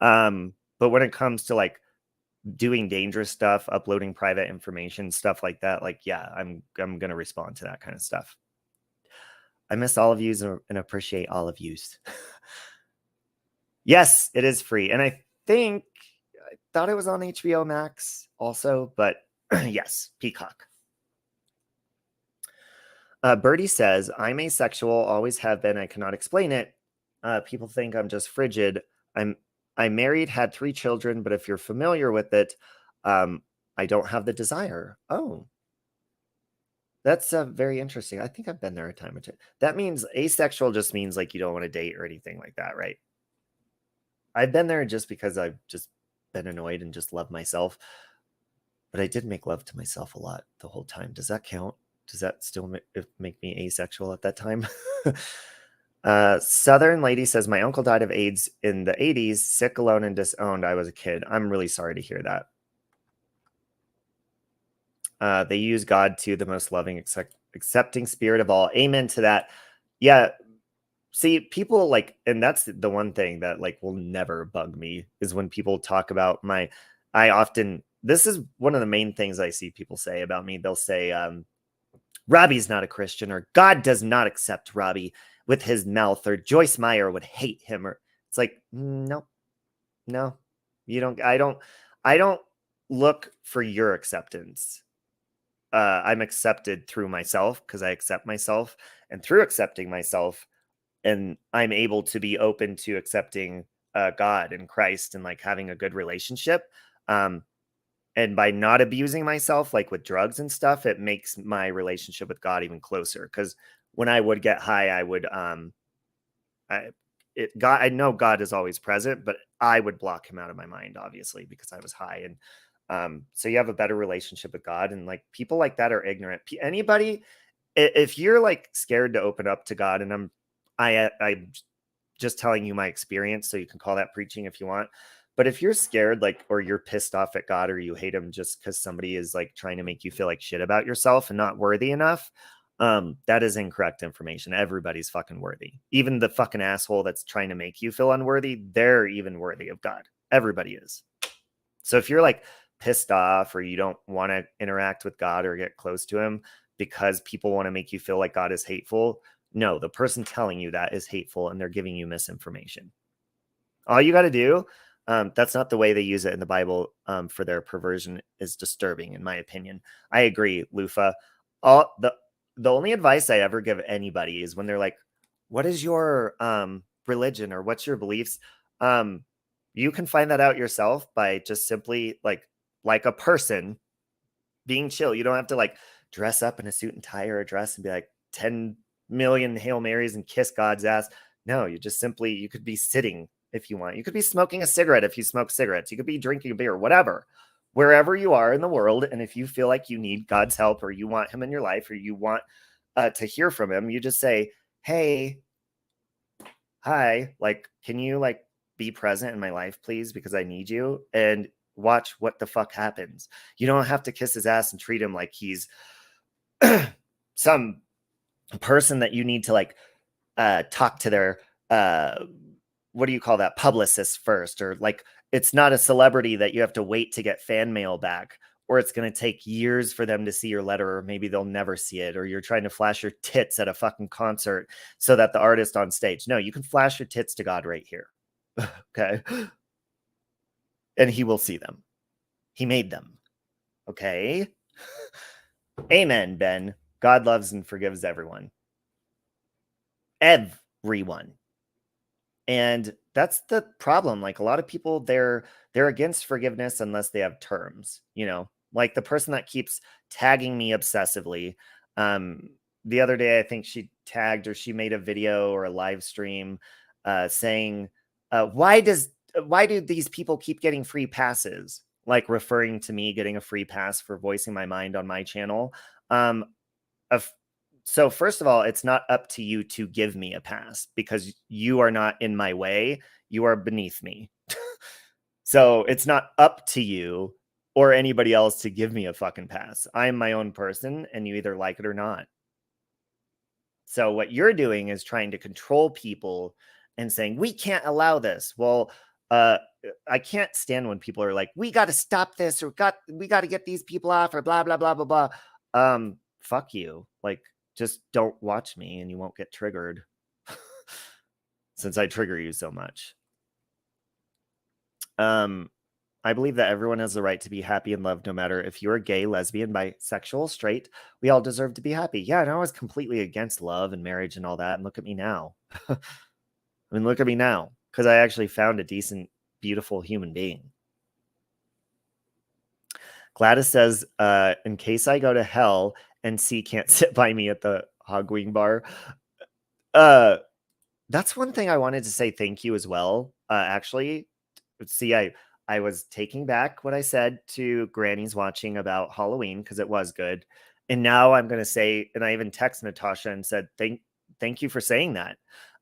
But when it comes to like doing dangerous stuff, uploading private information, stuff like that, like, yeah, I'm gonna respond to that kind of stuff. I miss all of yous and appreciate all of yous. Yes, it is free, and I thought it was on HBO Max also, but yes, Peacock. Birdie says, I'm asexual, always have been. I cannot explain it. People think I'm just frigid. I'm married, had 3 children, but if you're familiar with it, I don't have the desire. Oh, that's very interesting. I think I've been there a time or two. That means asexual just means like you don't want to date or anything like that, right? I've been there just because I've just been annoyed and just love myself. But I did make love to myself a lot the whole time. Does that count? Does that still make me asexual at that time? Southern Lady says, my uncle died of AIDS in the 80s, sick, alone, and disowned. I was a kid. I'm really sorry to hear that. They use God too, the most loving, accepting spirit of all. Amen to that. Yeah. See, people like, and that's the one thing that like will never bug me, is when people talk about this is one of the main things I see people say about me. They'll say, Robbie's not a Christian, or God does not accept Robbie. with his mouth, or Joyce Meyer would hate him, or it's like, no, you don't. I don't look for your acceptance. I'm accepted through myself because I accept myself, and through accepting myself, and I'm able to be open to accepting God and Christ and like having a good relationship. And by not abusing myself, like with drugs and stuff, it makes my relationship with God even closer. Because when I would get high, I would I know God is always present, but I would block him out of my mind, obviously, because I was high. And so you have a better relationship with God, and like people like that are ignorant. Anybody, if you're like scared to open up to God, and I'm just telling you my experience, so you can call that preaching if you want. But if you're scared, like, or you're pissed off at God, or you hate him just because somebody is like trying to make you feel like shit about yourself and not worthy enough, that is incorrect information. Everybody's fucking worthy. Even the fucking asshole that's trying to make you feel unworthy, they're even worthy of God. Everybody is. So if you're like pissed off, or you don't want to interact with God or get close to him because people want to make you feel like God is hateful, no, the person telling you that is hateful, and they're giving you misinformation. All you got to do, that's not the way they use it in the Bible, for their perversion, is disturbing, in my opinion. I agree, Lufa. All the only advice I ever give anybody is when they're like, what is your religion, or what's your beliefs? You can find that out yourself by just simply like a person being chill. You don't have to like dress up in a suit and tie or a dress and be like 10 million Hail Marys and kiss God's ass. No, you just simply, you could be sitting if you want. You could be smoking a cigarette if you smoke cigarettes. You could be drinking a beer, whatever, wherever you are in the world. And if you feel like you need God's help, or you want him in your life, or you want to hear from him, you just say, hey, hi, like, can you like be present in my life, please? Because I need you. And watch what the fuck happens. You don't have to kiss his ass and treat him like he's some person that you need to like talk to their what do you call that, publicist first, or like it's not a celebrity that you have to wait to get fan mail back, or it's going to take years for them to see your letter, or maybe they'll never see it, or you're trying to flash your tits at a fucking concert so that the artist on stage. No, you can flash your tits to God right here. Okay. And he will see them. He made them. Okay. Amen, Ben. God loves and forgives everyone. Everyone. And that's the problem. Like a lot of people, they're against forgiveness unless they have terms, like the person that keeps tagging me obsessively. The other day, I think she tagged, or she made a video or a live stream saying, why do these people keep getting free passes? Like referring to me getting a free pass for voicing my mind on my channel. So first of all, it's not up to you to give me a pass, because you are not in my way. You are beneath me. So it's not up to you or anybody else to give me a fucking pass. I'm my own person, and you either like it or not. So what you're doing is trying to control people and saying, we can't allow this. Well, I can't stand when people are like, we got to stop this, or we got to get these people off, or blah, blah, blah, blah, blah. Fuck you. Like, just don't watch me and you won't get triggered since I trigger you so much. I believe that everyone has the right to be happy and loved, no matter if you're gay, lesbian, bisexual, straight. We all deserve to be happy. Yeah, and I was completely against love and marriage and all that. And look at me now. I mean, look at me now, because I actually found a decent, beautiful human being. Gladys says, in case I go to hell and C can't sit by me at the Hogwing bar. That's one thing I wanted to say thank you as well. Actually, see, I was taking back what I said to Granny's watching about Halloween, because it was good. And now I'm going to say, and I even texted Natasha and said, thank you for saying that.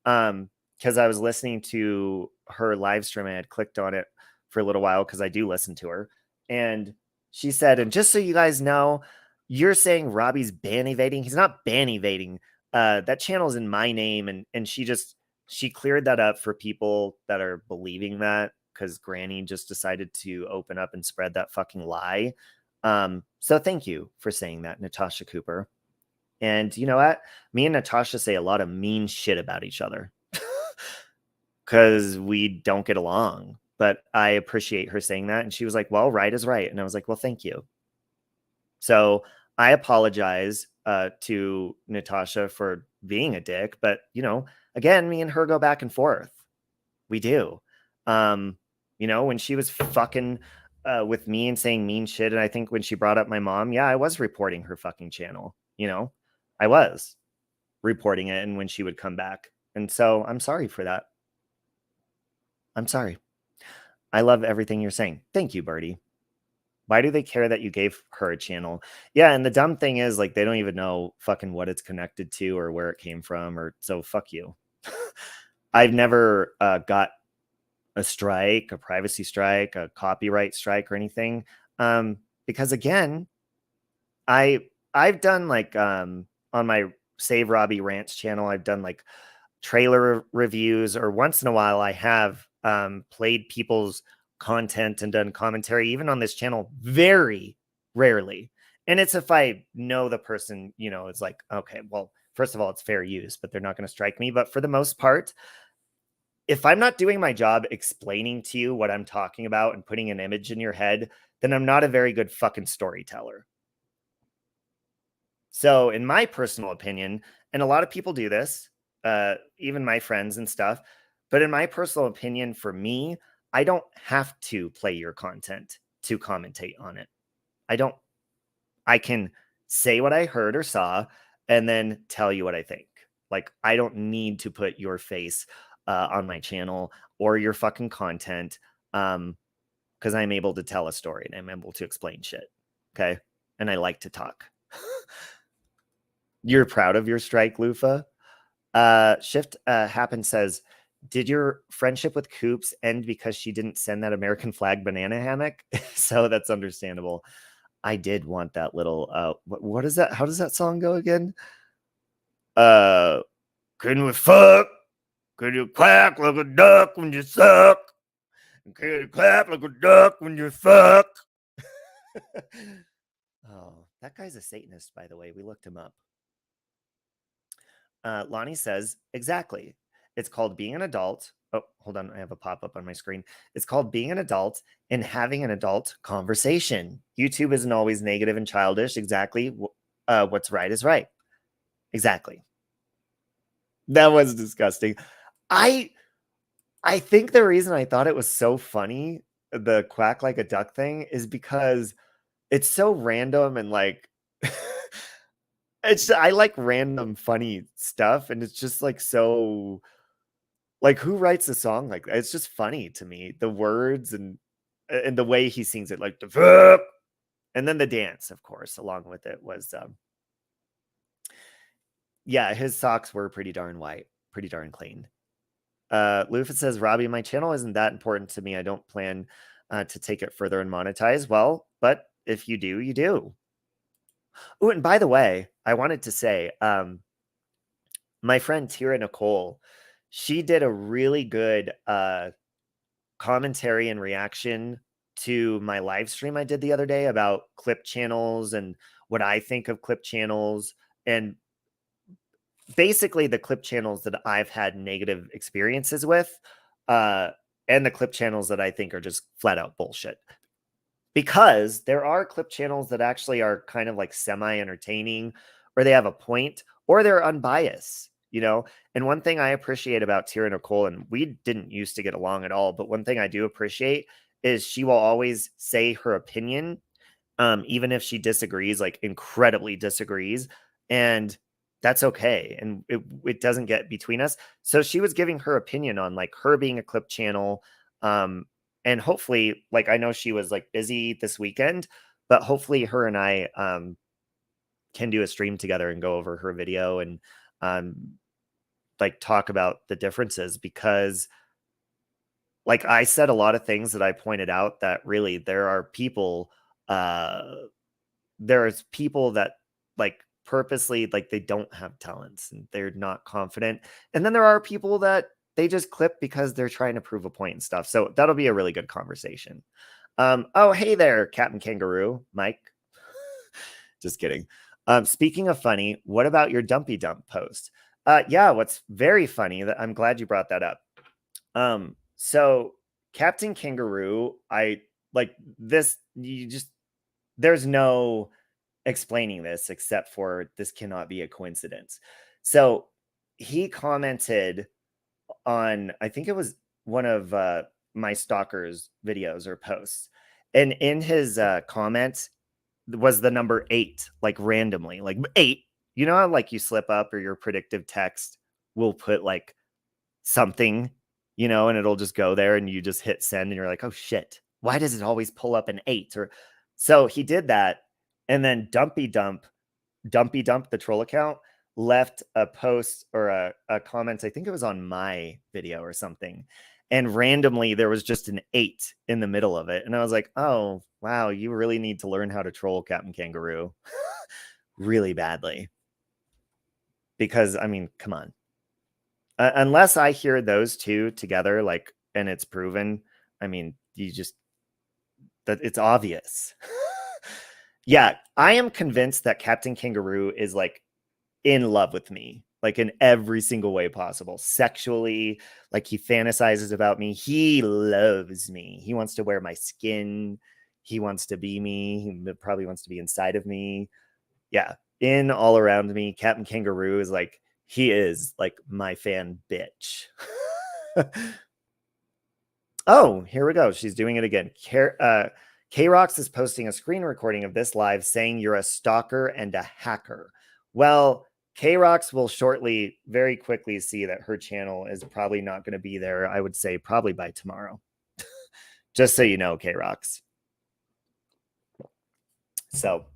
Because I was listening to her live stream. I had clicked on it for a little while because I do listen to her. And she said, and just so you guys know, you're saying Robbie's ban evading. He's not ban evading. That channel's in my name. And she cleared that up for people that are believing that, because Granny just decided to open up and spread that fucking lie. So thank you for saying that, Natasha Cooper. And you know what? Me and Natasha say a lot of mean shit about each other because we don't get along. But I appreciate her saying that. And she was like, well, right is right. And I was like, well, thank you. So I apologize to Natasha for being a dick. But, you know, again, me and her go back and forth. We do. You know, when she was fucking with me and saying mean shit, and I think when she brought up my mom, yeah, I was reporting her fucking channel. You know, I was reporting it, and when she would come back. And so I'm sorry for that. I'm sorry. I love everything you're saying. Thank you, Birdie. Why do they care that you gave her a channel? Yeah, and the dumb thing is, like, they don't even know fucking what it's connected to or where it came from, or so fuck you. I've never got a strike, a privacy strike, a copyright strike, or anything. Because again, I've done like on my Save Robbie Rants channel, I've done like trailer reviews, or once in a while I have played people's content and done commentary, even on this channel, very rarely. And it's if I know the person, you know, it's like, okay, well, first of all, it's fair use, but they're not going to strike me. But for the most part, if I'm not doing my job explaining to you what I'm talking about and putting an image in your head, then I'm not a very good fucking storyteller. So in my personal opinion, and a lot of people do this, even my friends and stuff, but in my personal opinion, for me, I don't have to play your content to commentate on it. I don't. I can say what I heard or saw and then tell you what I think. Like, I don't need to put your face on my channel or your fucking content because I'm able to tell a story and I'm able to explain shit. Okay. And I like to talk. You're proud of your strike, Lufa? Shift Happen says, did your friendship with Coops end because she didn't send that American flag banana hammock? So that's understandable. I did want that little what is that? How does that song go again? Can we fuck? Can you quack like a duck when you suck? Can you clap like a duck when you fuck? Oh, that guy's a Satanist, by the way. We looked him up. Lonnie says, exactly. It's called being an adult. Oh, hold on. I have a pop-up on my screen. It's called being an adult and having an adult conversation. YouTube isn't always negative and childish. Exactly. What's right is right. Exactly. That was disgusting. I think the reason I thought it was so funny, the quack like a duck thing, is because it's so random and like I like random funny stuff, and it's just like so like, who writes a song like that? It's just funny to me. The words and the way he sings it, like the fuck, and then the dance, of course, along with it was yeah, his socks were pretty darn white, pretty darn clean. Lufa says, Robbie, my channel isn't that important to me. I don't plan to take it further and monetize. Well, but if you do, you do. Oh, and by the way, I wanted to say, my friend Tira Nicole, she did a really good commentary and reaction to my live stream I did the other day about clip channels and what I think of clip channels, and basically the clip channels that I've had negative experiences with, and the clip channels that I think are just flat out bullshit. Because there are clip channels that actually are kind of like semi-entertaining, or they have a point, or they're unbiased, you know? And one thing I appreciate about Tira Nicole, and we didn't used to get along at all, but one thing I do appreciate is she will always say her opinion, even if she disagrees, like incredibly disagrees, and that's okay. And it doesn't get between us. So she was giving her opinion on like her being a clip channel, and hopefully, like, I know she was like busy this weekend, but hopefully her and I can do a stream together and go over her video and like talk about the differences, because like I said a lot of things that I pointed out that really there are people there's people that like purposely, like, they don't have talents and they're not confident, and then there are people that they just clip because they're trying to prove a point and stuff. So that'll be a really good conversation. Oh, hey there, Captain Kangaroo, Mike. Just kidding. Speaking of funny, what about your dumpy dump post? Yeah, what's very funny that I'm glad you brought that up. So Captain Kangaroo, I like this. There's no explaining this except for this cannot be a coincidence. So he commented on, I think it was one of my stalker's videos or posts. And in his comment was the number 8, like randomly, like 8. You know how like you slip up or your predictive text will put like something, and it'll just go there and you just hit send and you're like, oh shit, why does it always pull up an 8? Or so he did that. And then Dumpy Dump, the troll account, left a post or a comment. I think it was on my video or something. And randomly there was just an 8 in the middle of it. And I was like, oh, wow, you really need to learn how to troll Captain Kangaroo really badly. Because, I mean, come on. Unless I hear those two together, like, and it's proven, I mean, that it's obvious. Yeah, I am convinced that Captain Kangaroo is like in love with me, like in every single way possible. Sexually, like he fantasizes about me. He loves me. He wants to wear my skin. He wants to be me. He probably wants to be inside of me. Yeah, in all around me. Captain Kangaroo is like, he is like my fan bitch. Oh, here we go. She's doing it again. K-Rox is posting a screen recording of this live saying you're a stalker and a hacker. Well, K-Rox will shortly, very quickly see that her channel is probably not going to be there. I would say probably by tomorrow. Just so you know, K-Rox. So,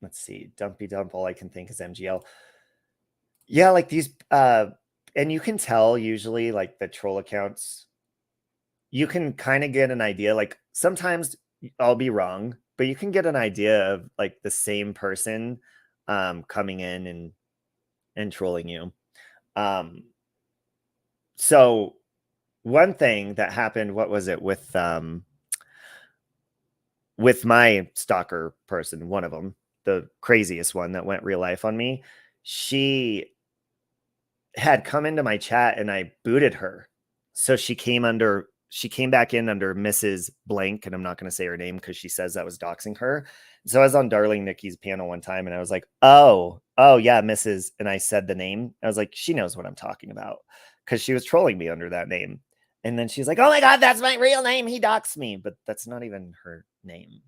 let's see. Dumpy Dump, all I can think is MGL. Yeah, like these, and you can tell usually like the troll accounts, you can kind of get an idea. Like sometimes I'll be wrong, but you can get an idea of like the same person coming in and trolling you. So one thing that happened, what was it with my stalker person, one of them, the craziest one that went real life on me, she had come into my chat and I booted her. So she came back in under Mrs. Blank, and I'm not going to say her name because she says that was doxing her. So I was on Darling Nikki's panel one time and I was like, oh yeah, Mrs. And I said the name. I was like, she knows what I'm talking about because she was trolling me under that name. And then she's like, oh my God, that's my real name. He doxed me, but that's not even her name.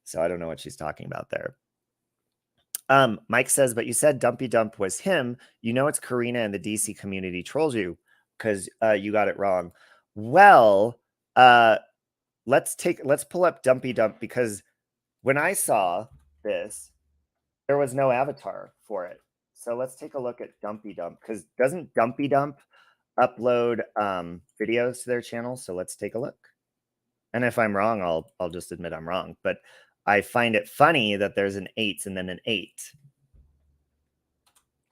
So I don't know what she's talking about there. Mike says, but you said Dumpy Dump was him. You know it's Karina and the DC community trolls you because you got it wrong. Well, let's pull up Dumpy Dump because when I saw this, there was no avatar for it. So let's take a look at Dumpy Dump because doesn't Dumpy Dump upload videos to their channel? So let's take a look. And if I'm wrong, I'll just admit I'm wrong. But I find it funny that there's an 8 and then an 8.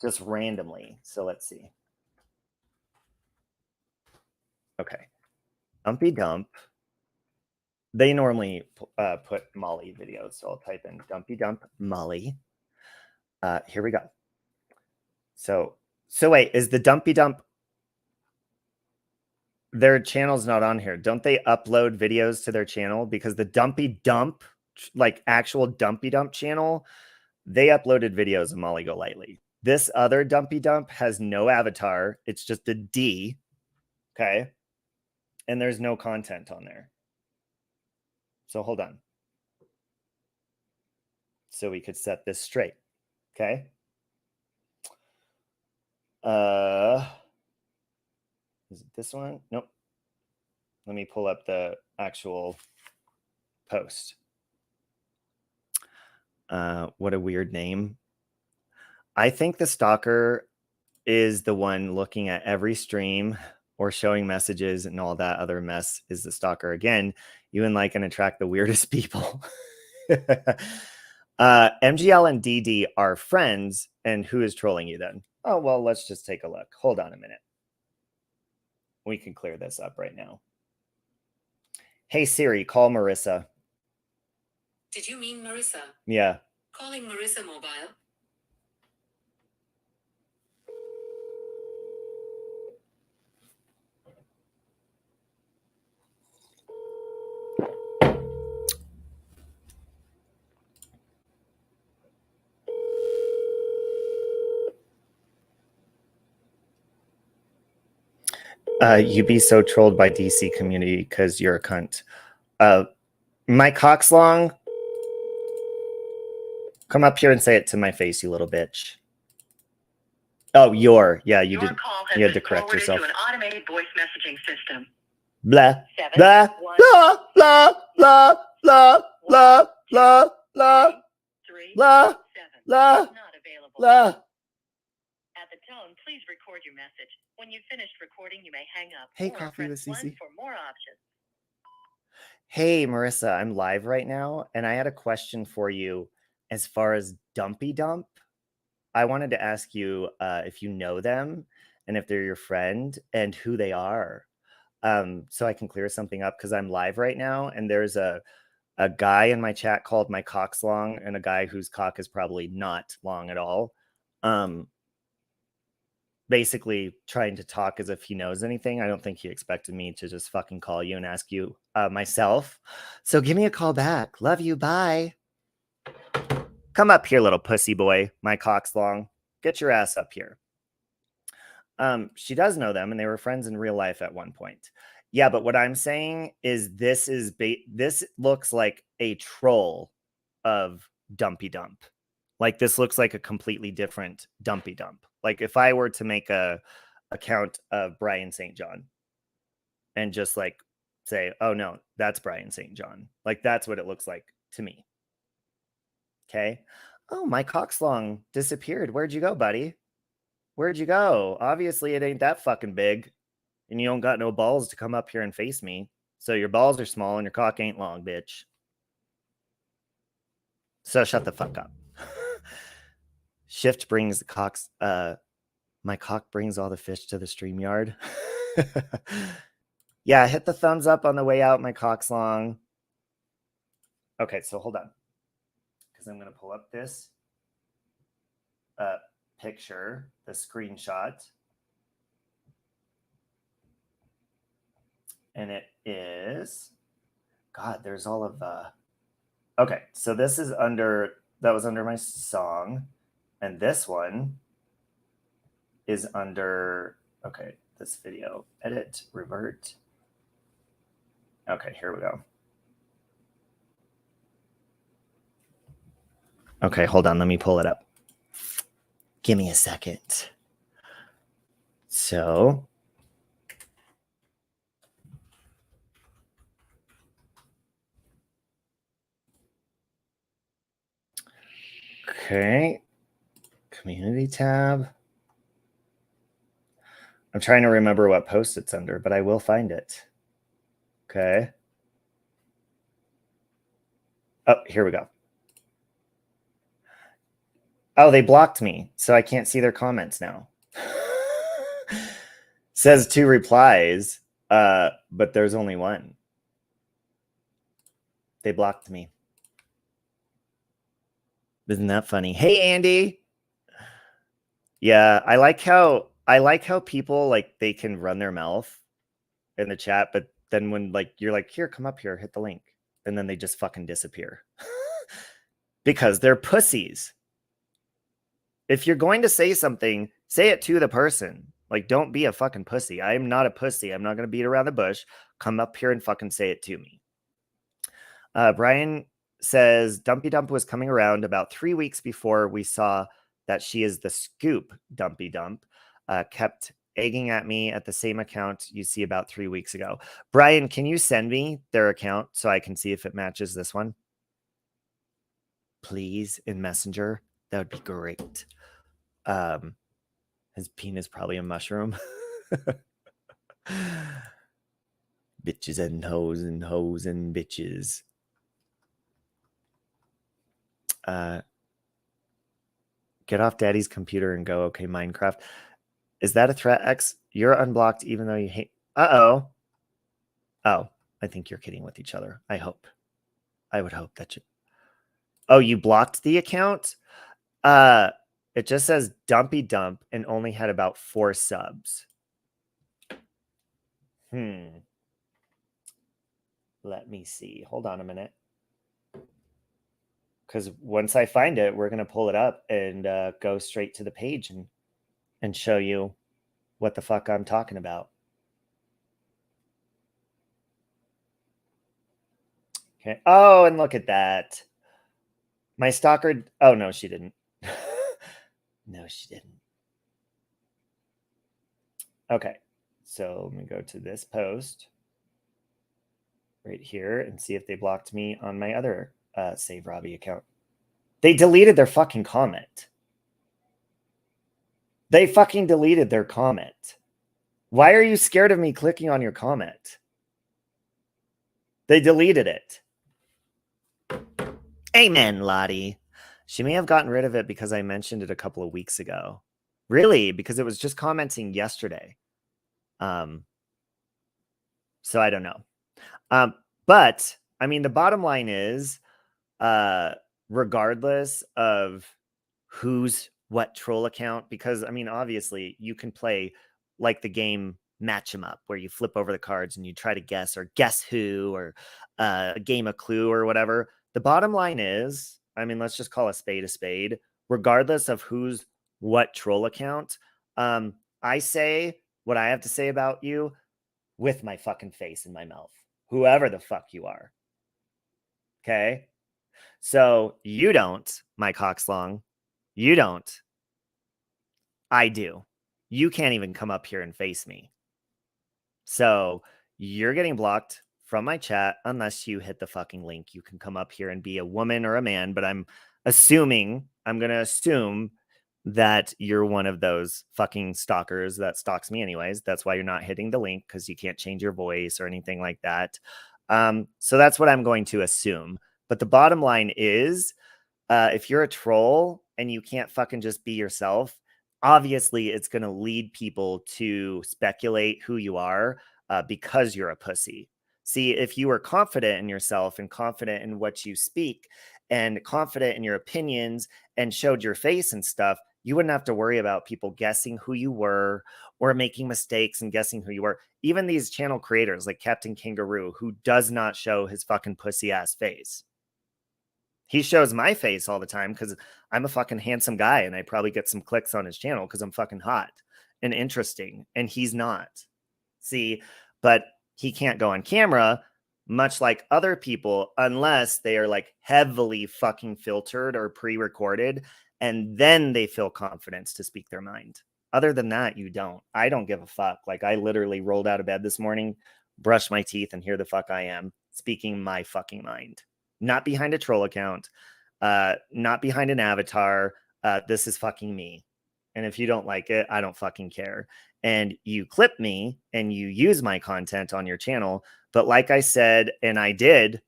Just randomly. So let's see. Okay. Dumpy Dump. They normally put Molly videos. So I'll type in Dumpy Dump Molly. Here we go. So wait, is the Dumpy Dump, their channel's not on here. Don't they upload videos to their channel? Because the Dumpy Dump, like actual Dumpy Dump channel, they uploaded videos of Molly Go Lightly. This other Dumpy Dump has no avatar. It's just a D. Okay. And there's no content on there. So hold on. So we could set this straight. Okay. Is it this one? Nope. Let me pull up the actual post. What a weird name. I think the stalker is the one looking at every stream or showing messages and all that other mess is the stalker. Again, you and like and attract the weirdest people. MGL and DD are friends. And who is trolling you then? Oh, well, let's just take a look. Hold on a minute. We can clear this up right now. Hey Siri, call Marissa. Did you mean Marissa? Yeah. Calling Marissa mobile. You be so trolled by DC community because you're a cunt. My cock's long. Come up here and say it to my face, you little bitch. Oh, yeah, you didn't. You had to correct yourself. To an automated voice messaging system. Blah, 7, blah, 1, blah, blah, blah, blah, blah, blah, blah, 3, blah, 7. blah, Not available. blah. At the tone, please record your message. When you've finished recording, you may hang up. Hey, or Coffee with press 1 Cece. for more options. Hey, Marissa, I'm live right now, and I had a question for you as far as Dumpy Dump. I wanted to ask you if you know them and if they're your friend and who they are, so I can clear something up because I'm live right now, and there's a guy in my chat called My Cock's Long and a guy whose cock is probably not long at all. Basically trying to talk as if he knows anything. I don't think he expected me to just fucking call you and ask you myself. So give me a call back. Love you. Bye. Come up here, little pussy boy. My cock's long. Get your ass up here. She does know them, and they were friends in real life at one point. Yeah, but what I'm saying is this looks like a troll of Dumpy Dump. Like this looks like a completely different Dumpy Dump. Like if I were to make a account of Brian St. John and just like say, oh no, that's Brian St. John. Like that's what it looks like to me. Okay. Oh, my cock's long disappeared. Where'd you go, buddy? Where'd you go? Obviously it ain't that fucking big. And you don't got no balls to come up here and face me. So your balls are small and your cock ain't long, bitch. So shut the fuck up. Shift brings the cocks. My cock brings all the fish to the stream yard. Yeah, hit the thumbs up on the way out. My cock's long. Okay, so hold on. Because I'm going to pull up this picture, the screenshot. And it is, God, there's all of okay, so this is that was under my song. And this one is under, okay, this video, edit, revert. Okay, here we go. Okay, hold on, let me pull it up. Give me a second. So, okay, community tab. I'm trying to remember what post it's under, but I will find it. Okay. Oh, here we go. Oh, they blocked me, so I can't see their comments now. Says 2 replies, but there's only 1. They blocked me. Isn't that funny? Hey, Andy. Yeah, I like how people like they can run their mouth in the chat, but then when like you're like, here, come up here, hit the link, and then they just fucking disappear because they're pussies. If you're going to say something, say it to the person. Like, don't be a fucking pussy. I am not a pussy. I'm not going to beat around the bush. Come up here and fucking say it to me. Brian says Dumpy Dump was coming around about 3 weeks before we saw that she is the scoop Dumpy Dump. Kept egging at me at the same account you see about 3 weeks ago. Brian, can you send me their account so I can see if it matches this one? Please, in Messenger. That would be great. His penis probably a mushroom. Bitches and hoes and bitches. Get off daddy's computer and go. Okay, Minecraft. Is that a threat, X? You're unblocked even though you hate... Uh-oh. Oh, I think you're kidding with each other. I hope. I would hope that you. Oh, you blocked the account? It just says Dumpy Dump and only had about 4 subs. Let me see. Hold on a minute. Because once I find it, we're going to pull it up and go straight to the page and show you what the fuck I'm talking about. Okay. Oh, and look at that. My stalker. Oh, no, she didn't. No, she didn't. Okay. So let me go to this post right here and see if they blocked me on my other Save Robbie account. They deleted their fucking comment. They fucking deleted their comment. Why are you scared of me clicking on your comment? They deleted it. Amen, Lottie. She may have gotten rid of it because I mentioned it a couple of weeks ago. Really? Because it was just commenting yesterday. So I don't know. But I mean, the bottom line is, regardless of who's what troll account, because I mean, obviously you can play like the game Match 'em Up, where you flip over the cards and you try to guess or guess who, or a game of Clue or whatever. The bottom line is, I mean, let's just call a spade, regardless of who's what troll account. I say what I have to say about you with my fucking face in my mouth, whoever the fuck you are. Okay. So you don't, my cockslong. You don't. I do. You can't even come up here and face me. So you're getting blocked from my chat unless you hit the fucking link. You can come up here and be a woman or a man, but I'm going to assume that you're one of those fucking stalkers that stalks me anyways. That's why you're not hitting the link, because you can't change your voice or anything like that. So that's what I'm going to assume. But the bottom line is, if you're a troll and you can't fucking just be yourself, obviously it's going to lead people to speculate who you are because you're a pussy. See, if you were confident in yourself and confident in what you speak and confident in your opinions and showed your face and stuff, you wouldn't have to worry about people guessing who you were or making mistakes and guessing who you were. Even these channel creators like Captain Kangaroo, who does not show his fucking pussy ass face. He shows my face all the time because I'm a fucking handsome guy and I probably get some clicks on his channel because I'm fucking hot and interesting, and he's not. See, but he can't go on camera, much like other people, unless they are like heavily fucking filtered or pre-recorded, and then they feel confidence to speak their mind. Other than that, you don't. I don't give a fuck. Like, I literally rolled out of bed this morning, brushed my teeth, and here the fuck I am speaking my fucking mind. Not behind a troll account, not behind an avatar. This is fucking me. And if you don't like it, I don't fucking care. And you clip me and you use my content on your channel. But like I said, and I did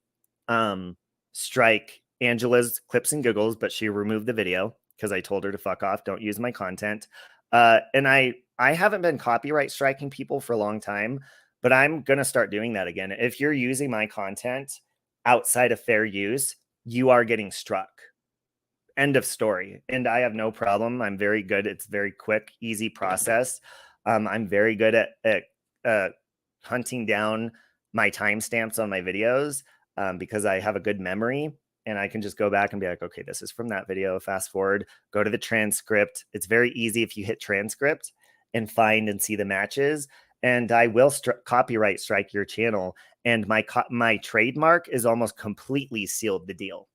strike Angela's clips and giggles, but she removed the video because I told her to fuck off. Don't use my content. And I haven't been copyright striking people for a long time, but I'm going to start doing that again. If you're using my content outside of fair use, you are getting struck. End of story. And I have no problem. I'm very good. It's very quick, easy process. I'm very good at hunting down my timestamps on my videos because I have a good memory, and I can just go back and be like, okay, this is from that video. Fast forward, go to the transcript. It's very easy if you hit transcript and find and see the matches. And I will copyright strike your channel. And my trademark is almost completely sealed the deal.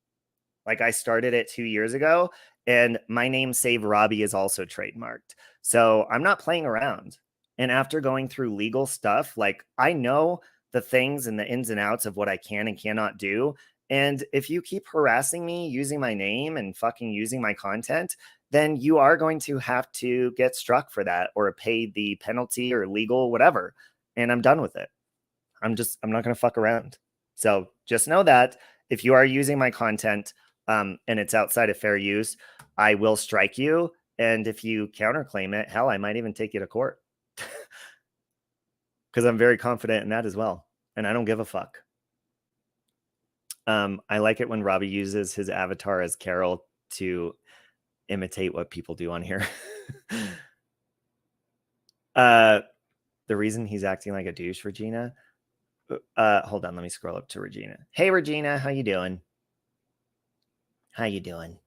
Like, I started it 2 years ago, and my name Save Robbie is also trademarked. So I'm not playing around. And after going through legal stuff, like, I know the things and the ins and outs of what I can and cannot do. And if you keep harassing me using my name and fucking using my content, then you are going to have to get struck for that or pay the penalty or legal, whatever. And I'm done with it. I'm not going to fuck around. So just know that if you are using my content and it's outside of fair use, I will strike you. And if you counterclaim it, hell, I might even take you to court because I'm very confident in that as well. and I don't give a fuck. I like it when Robbie uses his avatar as Carol to imitate what people do on here. The reason he's acting like a douche, Regina. Hold on, let me scroll up to Regina. Hey, Regina, how you doing? How you doing?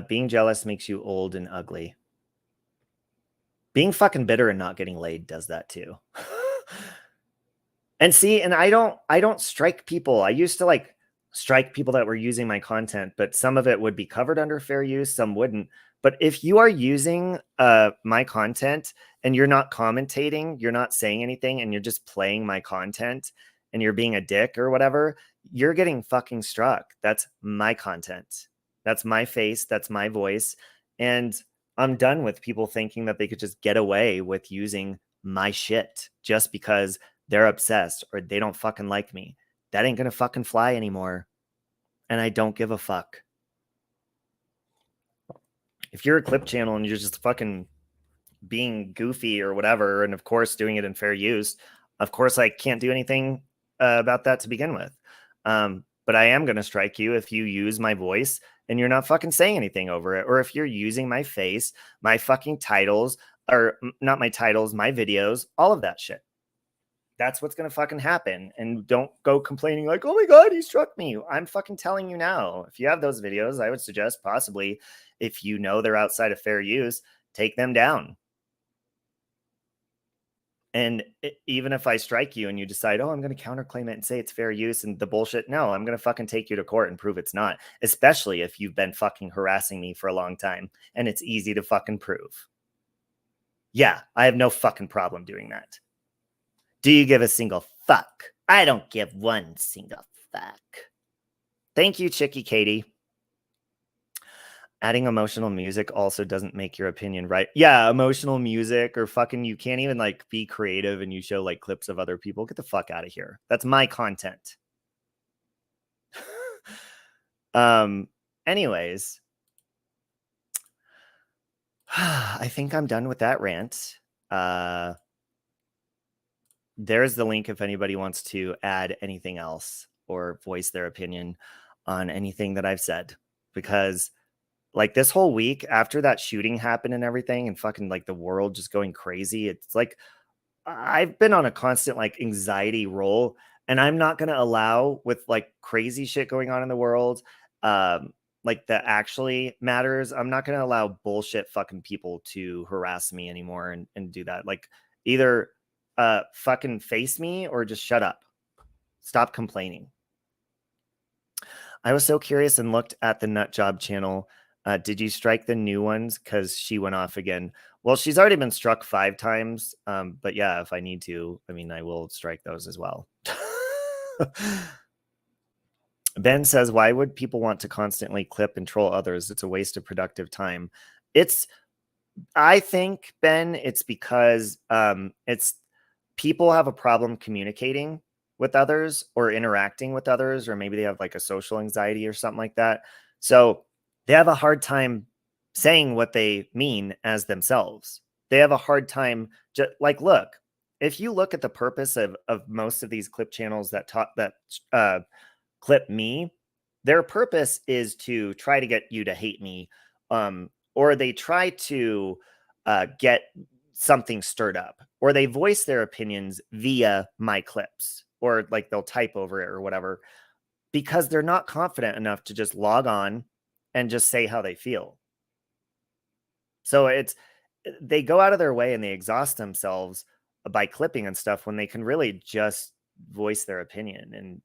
Being jealous makes you old and ugly. Being fucking bitter and not getting laid does that too. And see, and I don't strike people. I used to like strike people that were using my content, but some of it would be covered under fair use, some wouldn't. But if you are using my content and you're not commentating, you're not saying anything, and you're just playing my content and you're being a dick or whatever, you're getting fucking struck. That's my content. That's my face. That's my voice. And I'm done with people thinking that they could just get away with using my shit just because they're obsessed or they don't fucking like me. That ain't gonna fucking fly anymore. And I don't give a fuck. If you're a clip channel and you're just fucking being goofy or whatever, and of course doing it in fair use, of course I can't do anything about that to begin with. But I am going to strike you if you use my voice and you're not fucking saying anything over it, or if you're using my face, my fucking titles, or not my titles, my videos, all of that shit. That's what's going to fucking happen. And don't go complaining like, oh my God, he struck me. I'm fucking telling you now. If you have those videos, I would suggest possibly, if you know they're outside of fair use, take them down. And even if I strike you and you decide, oh, I'm going to counterclaim it and say it's fair use and the bullshit, no, I'm going to fucking take you to court and prove it's not, especially if you've been fucking harassing me for a long time and it's easy to fucking prove. Yeah, I have no fucking problem doing that. Do you give a single fuck? I don't give one single fuck. Thank you, Chicky Katie. Adding emotional music also doesn't make your opinion right. Yeah, emotional music or fucking, you can't even like be creative and you show like clips of other people. Get the fuck out of here. That's my content. Anyways, I think I'm done with that rant. There's the link if anybody wants to add anything else or voice their opinion on anything that I've said, because like this whole week after that shooting happened and everything and fucking like the world just going crazy, it's like I've been on a constant like anxiety roll, and I'm not going to allow, with like crazy shit going on in the world, like that actually matters, I'm not going to allow bullshit fucking people to harass me anymore and do that. Like either fucking face me or just shut up. Stop complaining. I was so curious and looked at the Nut Job channel. Did you strike the new ones? Because she went off again. Well, she's already been struck 5 times. But yeah, if I need to, I mean, I will strike those as well. Ben says, why would people want to constantly clip and troll others? It's a waste of productive time. I think, Ben, it's because it's people have a problem communicating with others or interacting with others, or maybe they have like a social anxiety or something like that. So they have a hard time saying what they mean as themselves. They have a hard time like, look, if you look at the purpose of most of these clip channels that clip me, their purpose is to try to get you to hate me, or they try to get something stirred up, or they voice their opinions via my clips, or like they'll type over it or whatever, because they're not confident enough to just log on and just say how they feel. So they go out of their way and they exhaust themselves by clipping and stuff when they can really just voice their opinion and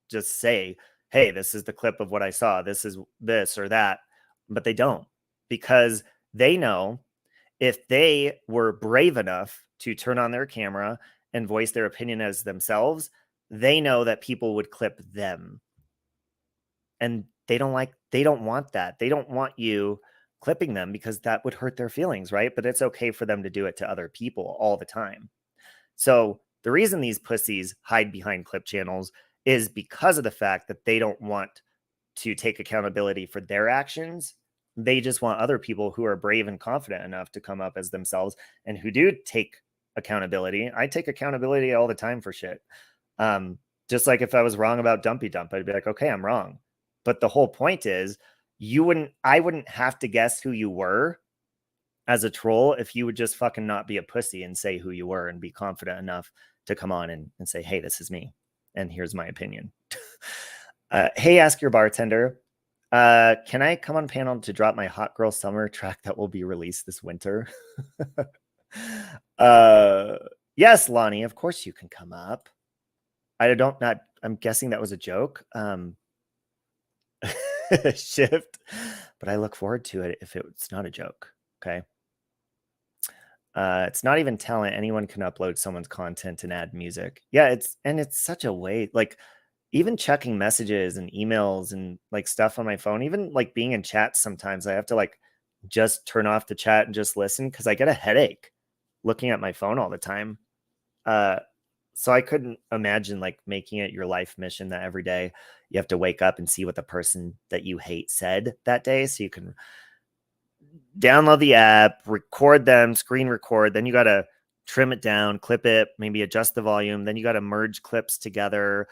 just say, hey, this is the clip of what I saw. This is this or that. But they don't, because they know if they were brave enough to turn on their camera and voice their opinion as themselves, they know that people would clip them. And they don't want that. They don't want you clipping them because that would hurt their feelings, right? But it's okay for them to do it to other people all the time. So the reason these pussies hide behind clip channels is because of the fact that they don't want to take accountability for their actions. They just want other people who are brave and confident enough to come up as themselves and who do take accountability. I take accountability all the time for shit. Just like if I was wrong about Dumpy Dump, I'd be like, okay, I'm wrong. But the whole point is I wouldn't have to guess who you were as a troll if you would just fucking not be a pussy and say who you were and be confident enough to come on and say, hey, this is me. And here's my opinion. Hey, ask your bartender. Can I come on panel to drop my Hot Girl Summer track that will be released this winter? Yes, Lonnie, of course you can come up. I'm guessing that was a joke. Shift, but I look forward to it if it's not a joke. Okay. It's not even talent. Anyone can upload someone's content and add music. Yeah, it's such a way, like even checking messages and emails and like stuff on my phone, even like being in chat, sometimes I have to like just turn off the chat and just listen because I get a headache looking at my phone all the time. So I couldn't imagine like making it your life mission that every day you have to wake up and see what the person that you hate said that day, so you can download the app, record them, screen record. Then you got to trim it down, clip it, maybe adjust the volume. Then you got to merge clips together,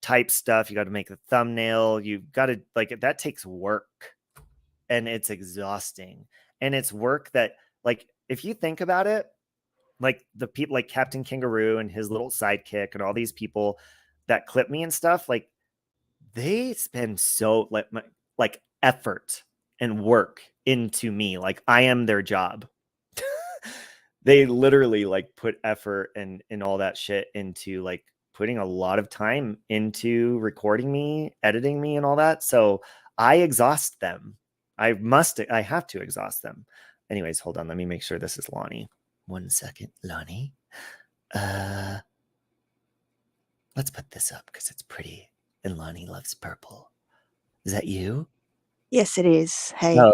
type stuff. You got to make a thumbnail. You got to like, that takes work and it's exhausting. And it's work that, like, if you think about it, like the people like Captain Kangaroo and his little sidekick and all these people that clip me and stuff, like they spend so like effort and work into me. Like I am their job. They literally like put effort and all that shit into like putting a lot of time into recording me, editing me and all that. So I exhaust them. I have to exhaust them. Anyways, hold on. Let me make sure this is Lonnie. 1 second, Lonnie. Let's put this up because it's pretty and Lonnie loves purple. Is that you? Yes, it is. Hey. Oh.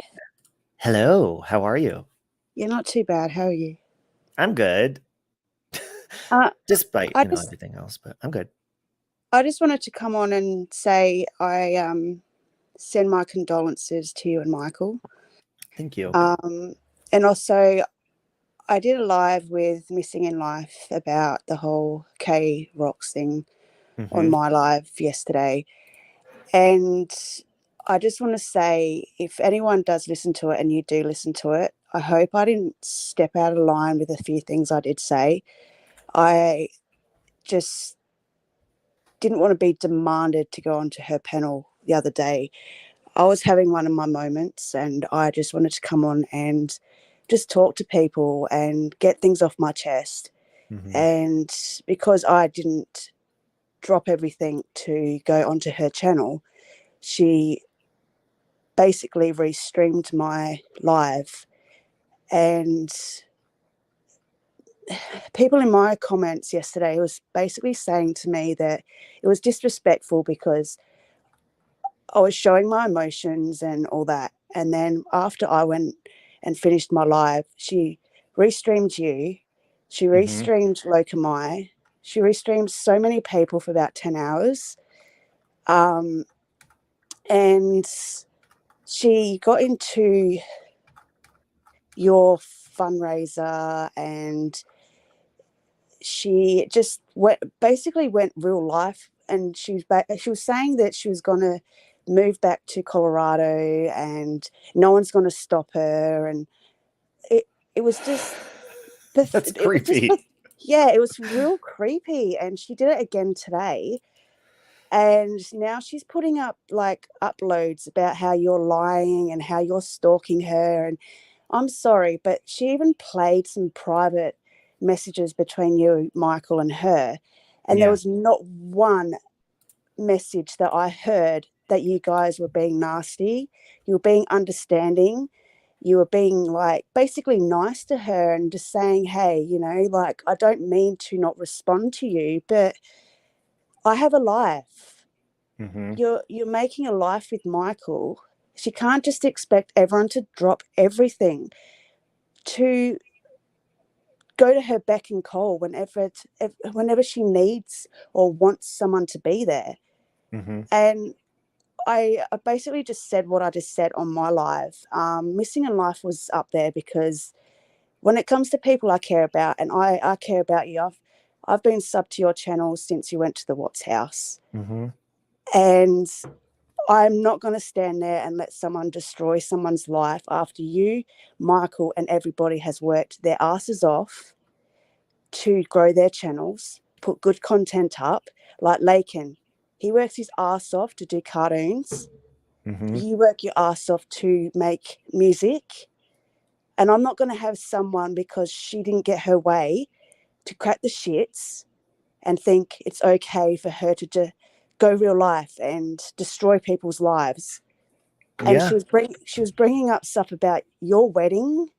Hello. How are you? You're not too bad. How are you? I'm good. Despite everything else, but I'm good. I just wanted to come on and say I send my condolences to you and Michael. Thank you. And also I did a live with Missing in Life about the whole K-Rocks thing on my live yesterday. And I just want to say, if anyone does listen to it and you do listen to it, I hope I didn't step out of line with a few things I did say. I just didn't want to be demanded to go onto her panel the other day. I was having one of my moments and I just wanted to come on and just talk to people and get things off my chest. And because I didn't drop everything to go onto her channel, she basically restreamed my live, and people in my comments yesterday was basically saying to me that it was disrespectful because I was showing my emotions and all that. And then after I went and finished my live, she restreamed you, she restreamed Lokamai, she restreamed so many people for about 10 hours. And she got into your fundraiser and she just basically went real life. And she was saying that she was going to move back to Colorado and no one's going to stop her. And it was just that's creepy. It was real creepy. And she did it again today. And now she's putting up like uploads about how you're lying and how you're stalking her. And I'm sorry, but she even played some private messages between you, Michael, and her. And there was not one message that I heard that you guys were being nasty. You were being understanding. You were being like basically nice to her and just saying, hey, you know, like I don't mean to not respond to you, but I have a life. You're making a life with Michael. She can't just expect everyone to drop everything to go to her beck and call whenever she needs or wants someone to be there. And I basically just said what I just said on my live. Missing in Life was up there because when it comes to people I care about, and I care about you, I've been subbed to your channel since you went to the Watts house. Mm-hmm. And I'm not going to stand there and let someone destroy someone's life after you, Michael, and everybody has worked their asses off to grow their channels, put good content up. Like Lakin, he works his ass off to do cartoons. Mm-hmm. You work your ass off to make music. And I'm not going to have someone, because she didn't get her way, to crack the shits and think it's okay for her to go real life and destroy people's lives. And Yeah. she was bringing up stuff about your wedding,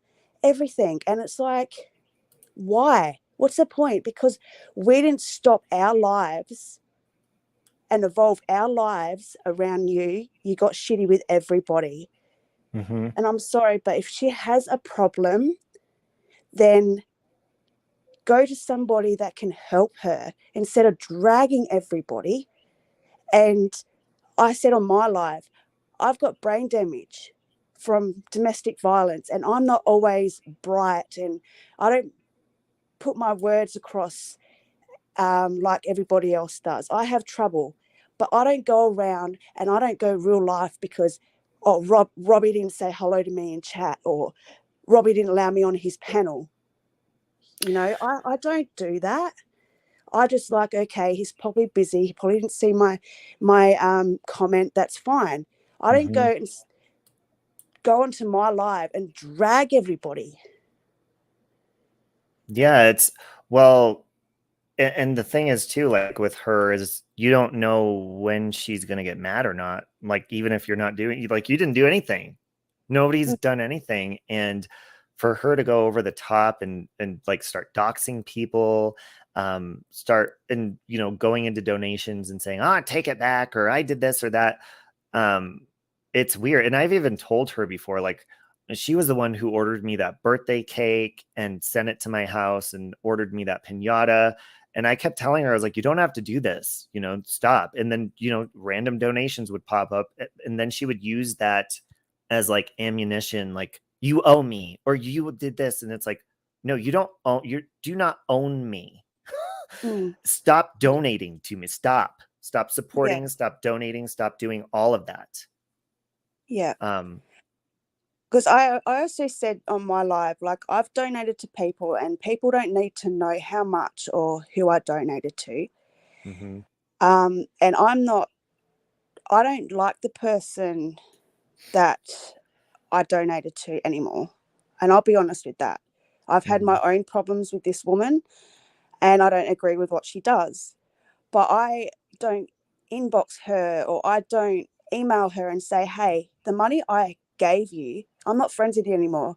everything. And it's like, why? What's the point? Because we didn't stop our lives and evolve our lives around you. You got shitty with everybody. Mm-hmm. And I'm sorry, but if she has a problem, then go to somebody that can help her instead of dragging everybody. And I said on my live, I've got brain damage from domestic violence, and I'm not always bright, and I don't put my words across like everybody else does. I have trouble, but I don't go around and I don't go real life because, oh, Robbie didn't say hello to me in chat, or Robbie didn't allow me on his panel. You know, I don't do that. I just like, okay, he's probably busy. He probably didn't see my comment. That's fine. I don't go onto my live and drag everybody. Yeah, it's well, and the thing is too, like with her, is you don't know when she's gonna get mad or not. Like even if you're not doing, like you didn't do anything, nobody's done anything, and for her to go over the top and like start doxing people, start and going into donations and saying, "Ah, take it back," or "I did this or that," it's weird. And I've even told her before, like she was the one who ordered me that birthday cake and sent it to my house and ordered me that piñata. And I kept telling her, I was like, you don't have to do this, stop. And then, random donations would pop up. And then she would use that as like ammunition, like, you owe me, or you did this. And it's like, no, you don't own, you do not own me. Stop donating to me. Stop supporting, stop donating, stop doing all of that. Yeah. Because I also said on my live, like, I've donated to people and people don't need to know how much or who I donated to. Mm-hmm. And I don't like the person that I donated to anymore. And I'll be honest with that. I've had my own problems with this woman and I don't agree with what she does. But I don't inbox her or I don't email her and say, hey, the money I gave you, I'm not friends with you anymore.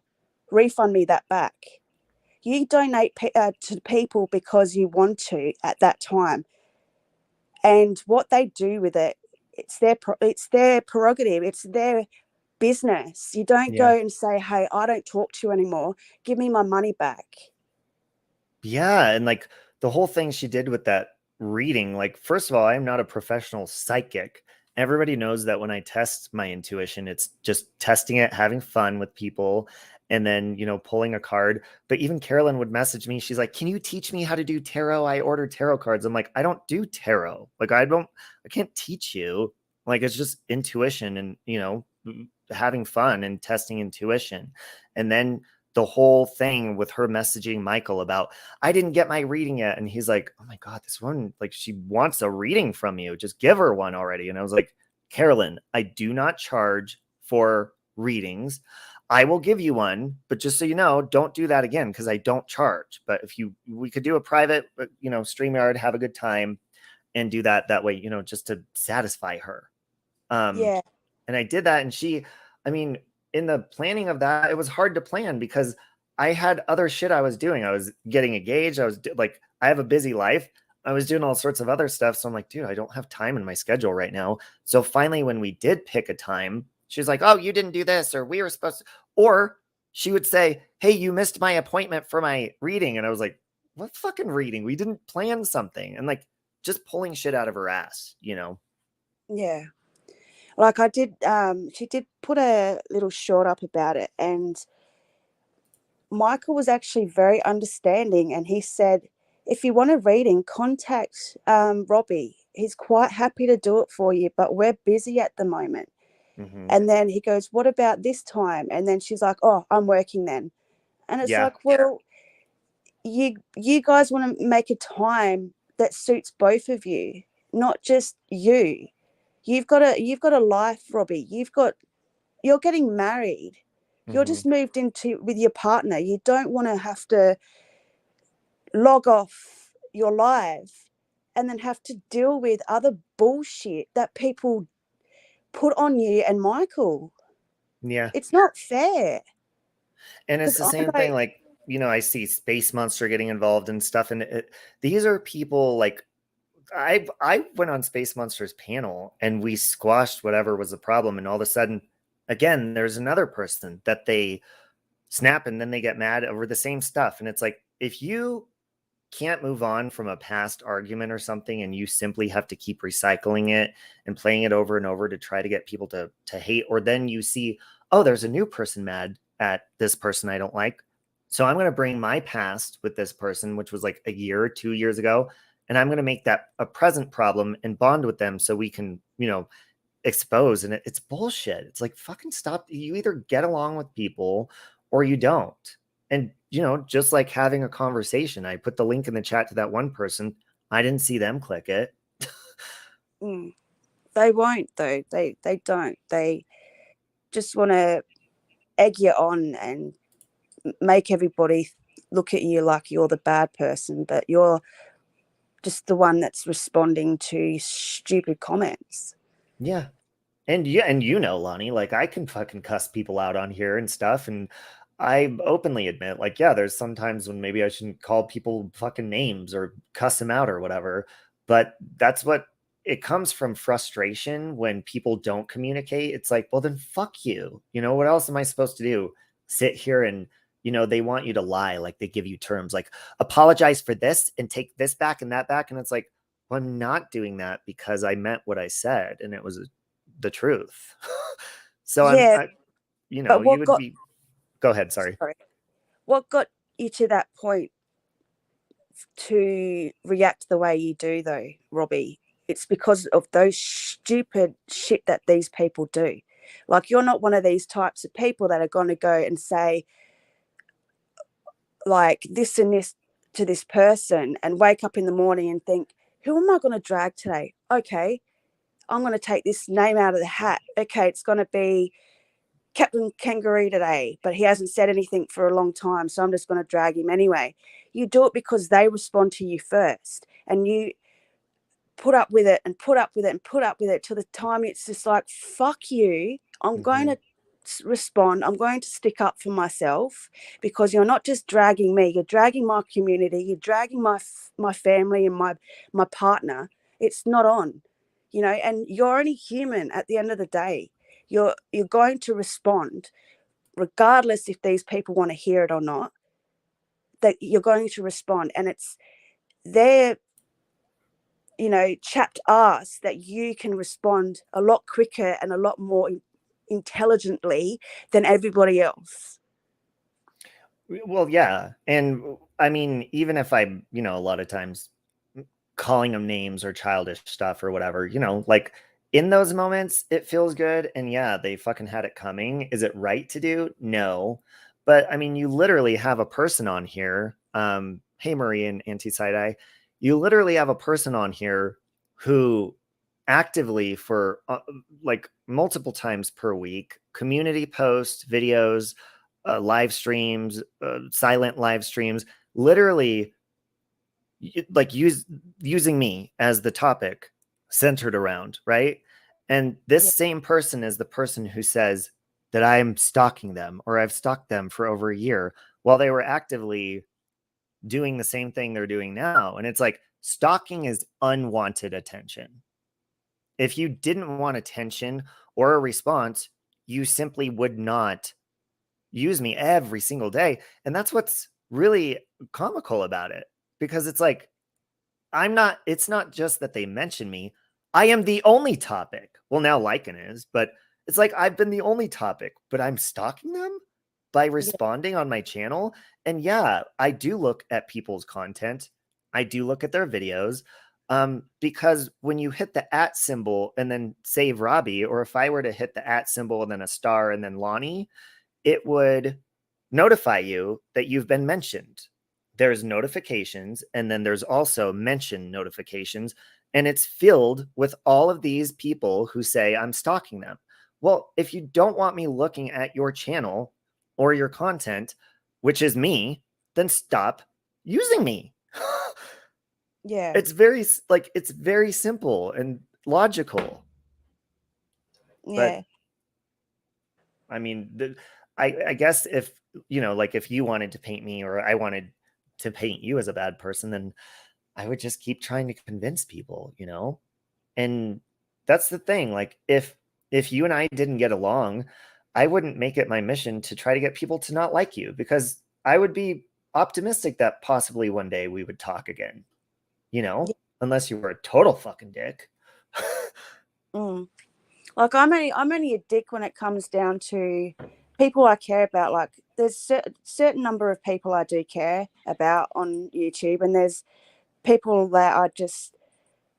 Refund me that back. You donate to people because you want to at that time. And what they do with it, it's their prerogative. It's their business. You don't go and say, hey, I don't talk to you anymore. Give me my money back. Yeah. And like the whole thing she did with that reading, like, first of all, I'm not a professional psychic. Everybody knows that when I test my intuition, it's just testing it, having fun with people, and then, pulling a card. But even Carolyn would message me. She's like, can you teach me how to do tarot? I ordered tarot cards. I'm like, I don't do tarot. Like, I can't teach you. Like, it's just intuition and, having fun and testing intuition. And then the whole thing with her messaging Michael about, I didn't get my reading yet. And he's like, oh my God, this one, like, she wants a reading from you. Just give her one already. And I was like, Carolyn, I do not charge for readings. I will give you one, but just so you know, don't do that again because I don't charge. But if we could do a private, StreamYard, have a good time and do that way, just to satisfy her. Yeah. And I did that. And in the planning of that, it was hard to plan because I had other shit I was doing. I was getting engaged. I was like, I have a busy life. I was doing all sorts of other stuff. So I'm like, dude, I don't have time in my schedule right now. So finally, when we did pick a time, she's like, oh, you didn't do this, or we were supposed to, or she would say, hey, you missed my appointment for my reading. And I was like, what fucking reading? We didn't plan something. And like, just pulling shit out of her ass, Yeah. Like I did, she did put a little short up about it, and Michael was actually very understanding, and he said, if you want a reading, contact Robbie. He's quite happy to do it for you, but we're busy at the moment. Mm-hmm. And then he goes, what about this time? And then she's like, oh, I'm working then. And it's like, well, you guys want to make a time that suits both of you, not just you. You've got a life, Robbie. You're getting married. You're Mm-hmm. just moved into with your partner. You don't want to have to log off your life and then have to deal with other bullshit that people put on you and Michael. Yeah. It's not fair. And it's Because the I same thing, like, I see Space Monster getting involved and stuff. And these are people like, I went on Space Monster's panel and we squashed whatever was the problem. And all of a sudden, again, there's another person that they snap and then they get mad over the same stuff. And it's like, if you can't move on from a past argument or something and you simply have to keep recycling it and playing it over and over to try to get people to hate, or then you see, oh, there's a new person mad at this person I don't like, so I'm going to bring my past with this person, which was like a year or 2 years ago, and I'm going to make that a present problem and bond with them so we can, expose. And it's bullshit. It's like, fucking stop. You either get along with people or you don't. And, just like having a conversation, I put the link in the chat to that one person. I didn't see them click it. They won't, though. They don't. They just want to egg you on and make everybody look at you like you're the bad person, but you're just the one that's responding to stupid comments. Yeah. And Lonnie, like, I can fucking cuss people out on here and stuff. And I openly admit, like, yeah, there's sometimes when maybe I shouldn't call people fucking names or cuss them out or whatever. But that's what it comes from, frustration when people don't communicate. It's like, well, then fuck you. What else am I supposed to do? Sit here and, they want you to lie. Like, they give you terms like apologize for this and take this back and that back. And it's like, well, I'm not doing that because I meant what I said and it was the truth. So yeah, but you would be, go ahead. Sorry. What got you to that point to react the way you do, though, Robbie? It's because of those stupid shit that these people do. Like, you're not one of these types of people that are going to go and say like this and this to this person and wake up in the morning and think, who am I going to drag today? Okay, I'm going to take this name out of the hat. Okay, it's going to be Captain Kangaroo today, but he hasn't said anything for a long time, so I'm just going to drag him anyway. You do it because they respond to you first, and you put up with it and put up with it and put up with it till the time it's just like, fuck you, I'm going to respond. I'm going to stick up for myself, because you're not just dragging me, you're dragging my community, you're dragging my family and my partner. It's not on, and you're only human at the end of the day. You're going to respond regardless if these people want to hear it or not, that you're going to respond. And it's their chapped ass that you can respond a lot quicker and a lot more intelligently than everybody else. Well, yeah. And I mean, even if I'm, a lot of times calling them names or childish stuff or whatever, like, in those moments, it feels good. And yeah, they fucking had it coming. Is it right to do? No. But I mean, you literally have a person on here. Hey, Marie and Anti-Side-Eye. You literally have a person on here who actively for like multiple times per week, community posts, videos, live streams, silent live streams, literally like using me as the topic centered around, right? And this same person is the person who says that I am stalking them or I've stalked them for over a year while they were actively doing the same thing they're doing now. And it's like, stalking is unwanted attention. If you didn't want attention or a response, you simply would not use me every single day. And that's what's really comical about it, because it's like, it's not just that they mention me. I am the only topic. Well, now Lycan is, but it's like, I've been the only topic, but I'm stalking them. by responding on my channel. And yeah, I do look at people's content. I do look at their videos. Because when you hit the @ symbol and then save Robbie, or if I were to hit the @ symbol and then a star and then Lonnie, it would notify you that you've been mentioned. There's notifications, and then there's also mention notifications, and it's filled with all of these people who say I'm stalking them. Well, if you don't want me looking at your channel or your content, which is me, then stop using me. Yeah. It's very simple and logical. Yeah. But I mean, I guess if, like if you wanted to paint me or I wanted to paint you as a bad person, then I would just keep trying to convince people, And that's the thing. Like if you and I didn't get along, I wouldn't make it my mission to try to get people to not like you, because I would be optimistic that possibly one day we would talk again, unless you were a total fucking dick. Like I'm only a dick when it comes down to people I care about. Like there's a certain number of people I do care about on YouTube, and there's people that I just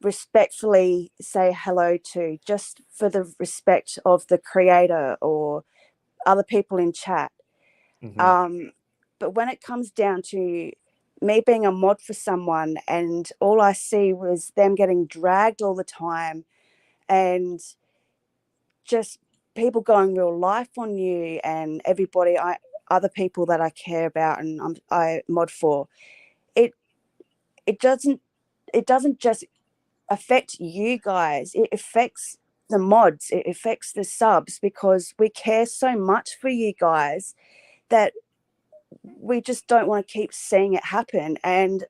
respectfully say hello to just for the respect of the creator or other people in chat. But when it comes down to me being a mod for someone and all I see was them getting dragged all the time and just people going real life on you and everybody other people that I care about and I mod for, it doesn't just affect you guys, it affects the mods, it affects the subs, because we care so much for you guys that we just don't want to keep seeing it happen, and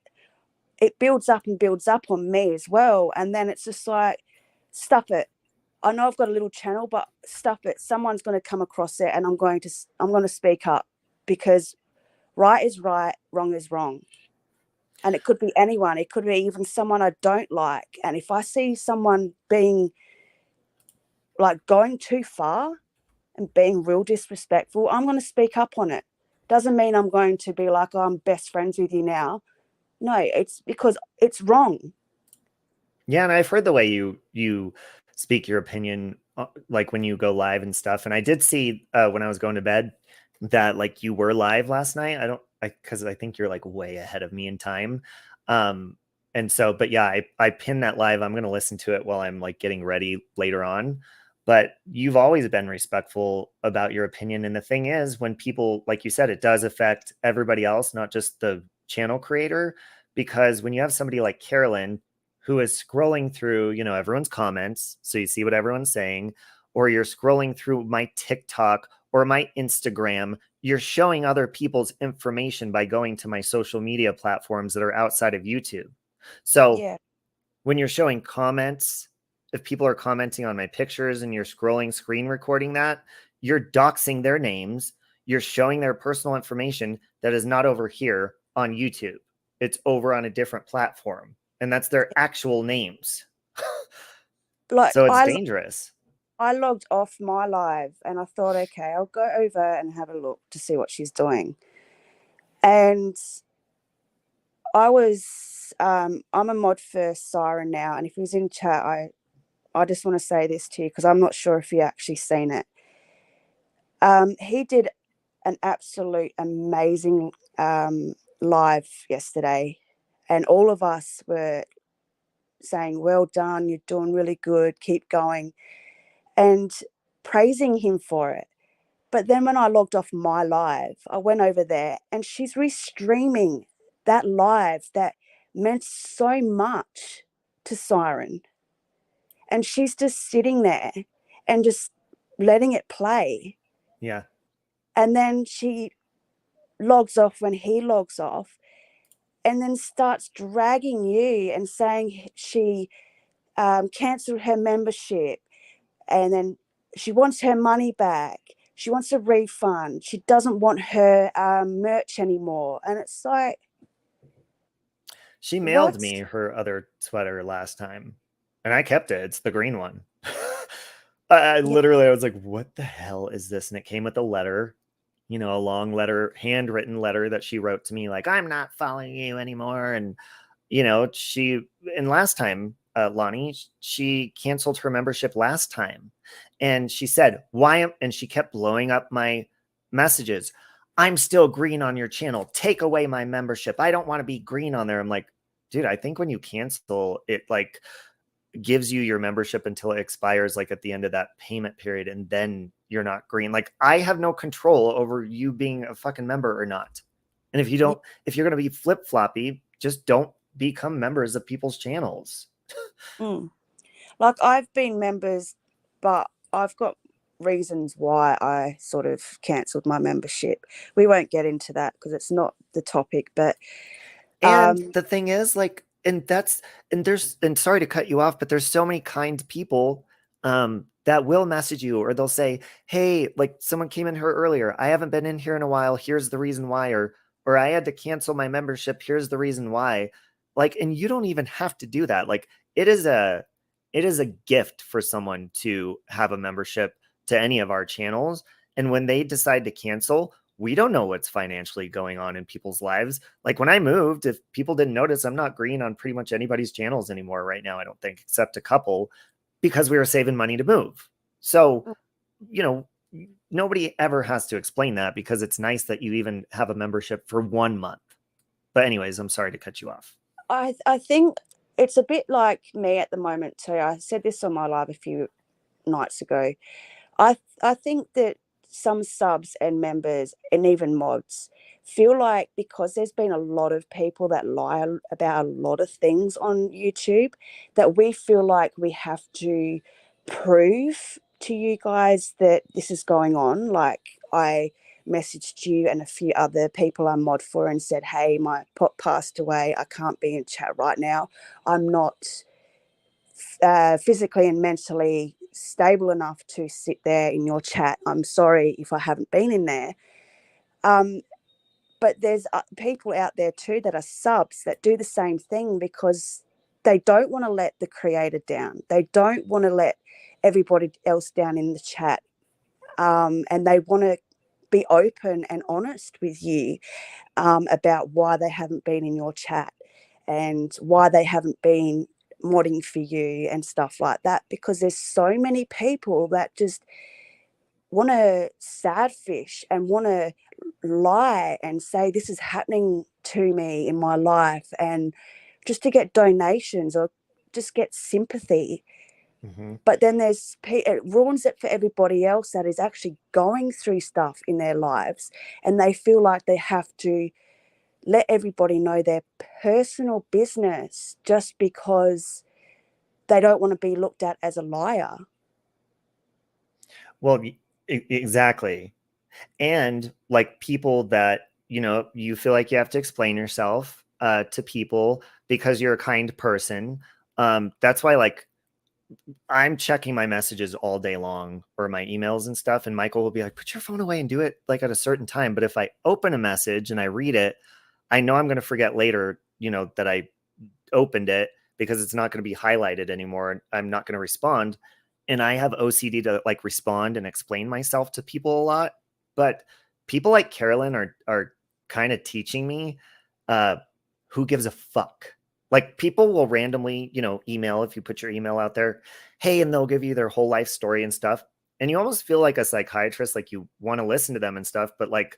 it builds up and builds up on me as well. And then it's just like, stuff it. I know I've got a little channel, but stuff it. Someone's going to come across it, and I'm going to speak up, because right is right, wrong is wrong. And it could be anyone. It could be even someone I don't like. And if I see someone being like going too far and being real disrespectful, I'm going to speak up on it. Doesn't mean I'm going to be like, oh, I'm best friends with you now. No, it's because it's wrong. Yeah, and I've heard the way you speak your opinion, like when you go live and stuff. And I did see when I was going to bed that like you were live last night. Because I think you're like way ahead of me in time. And so, but yeah, I pinned that live. I'm going to listen to it while I'm like getting ready later on. But you've always been respectful about your opinion. And the thing is, when people, like you said, it does affect everybody else, not just the channel creator. Because when you have somebody like Carolyn who is scrolling through, everyone's comments, so you see what everyone's saying, or you're scrolling through my TikTok or my Instagram, you're showing other people's information by going to my social media platforms that are outside of YouTube. So when you're showing comments, if people are commenting on my pictures and you're screen recording that, you're doxing their names. You're showing their personal information that is not over here on YouTube. It's over on a different platform, and that's their actual names. Like, so it's dangerous. I logged off my live and I thought, okay, I'll go over and have a look to see what she's doing. And I was, I'm a mod for Siren now. And if he was in chat, I just want to say this to you, because I'm not sure if you actually seen it. He did an absolute amazing live yesterday. And all of us were saying, well done, you're doing really good, keep going, and praising him for it. But then when I logged off my live, I went over there and she's restreaming that live that meant so much to Siren. And she's just sitting there and just letting it play. Yeah. And then she logs off when he logs off, and then starts dragging you and saying she cancelled her membership, and then she wants her money back. She wants a refund. She doesn't want her merch anymore. And it's like, she mailed me her other sweater last time, and I kept it. It's the green one. I literally, I was like, what the hell is this? And it came with a letter you know, a long letter, handwritten letter that she wrote to me, like, I'm not following you anymore. And, you know, and last time, Lonnie, she canceled her membership last time. And she said, and she kept blowing up my messages. I'm still green on your channel. Take away my membership. I don't want to be green on there. I'm like, dude, I think when you cancel it, like, gives you your membership until it expires, like at the end of that payment period, and then you're not green. Like, I have no control over you being a fucking member or not. And if you're going to be flip-floppy, just don't become members of people's channels. Like, I've been members, but I've got reasons why I sort of cancelled my membership. We won't get into that because it's not the topic, but and the thing is, like, and sorry to cut you off, but there's so many kind people that will message you, or they'll say, hey, like, someone came in here earlier, I haven't been in here in a while, here's the reason why, or I had to cancel my membership, here's the reason why. Like, and you don't even have to do that. Like, it is a gift for someone to have a membership to any of our channels. And when they decide to cancel, we don't know what's financially going on in people's lives. Like, when I moved, if people didn't notice, I'm not green on pretty much anybody's channels anymore right now, I don't think, except a couple, because we were saving money to move. So, you know, nobody ever has to explain that, because it's nice that you even have a membership for 1 month. But anyways, I'm sorry to cut you off. I think it's a bit like me at the moment too. I said this on my live a few nights ago. I think that some subs and members and even mods feel like, because there's been a lot of people that lie about a lot of things on YouTube, that we feel like we have to prove to you guys that this is going on. Like, I messaged you and a few other people I mod for and said, hey, my pop passed away, I can't be in chat right now, I'm not physically and mentally stable enough to sit there in your chat, I'm sorry if I haven't been in there. But there's people out there too that are subs that do the same thing, because they don't want to let the creator down, they don't want to let everybody else down in the chat, and they want to be open and honest with you about why they haven't been in your chat and why they haven't been modding for you and stuff like that, because there's so many people that just want to sad fish and want to lie and say this is happening to me in my life, and just to get donations or just get sympathy. But then it ruins it for everybody else that is actually going through stuff in their lives, and they feel like they have to let everybody know their personal business just because they don't want to be looked at as a liar. Well, exactly. And like, people that, you know, you feel like you have to explain yourself to people because you're a kind person. That's why, like, I'm checking my messages all day long, or my emails and stuff. And Michael will be like, put your phone away and do it like at a certain time. But if I open a message and I read it, I know I'm going to forget later, you know, that I opened it, because it's not going to be highlighted anymore. And I'm not going to respond. And I have OCD to like respond and explain myself to people a lot. But people like Carolyn are kind of teaching me who gives a fuck. Like, people will randomly, you know, email, if you put your email out there, hey, and they'll give you their whole life story and stuff. And you almost feel like a psychiatrist, like you want to listen to them and stuff, but like,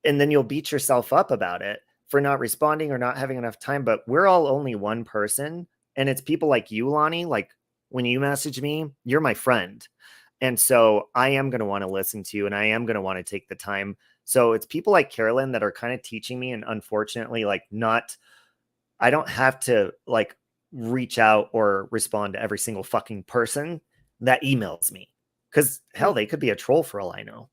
and then you'll beat yourself up about it for not responding or not having enough time. But we're all only one person. And it's people like you, Lonnie. Like, when you message me, you're my friend. And so I am going to want to listen to you, and I am going to want to take the time. So it's people like Carolyn that are kind of teaching me. And unfortunately, like, I don't have to like reach out or respond to every single fucking person that emails me, because hell, they could be a troll for all I know.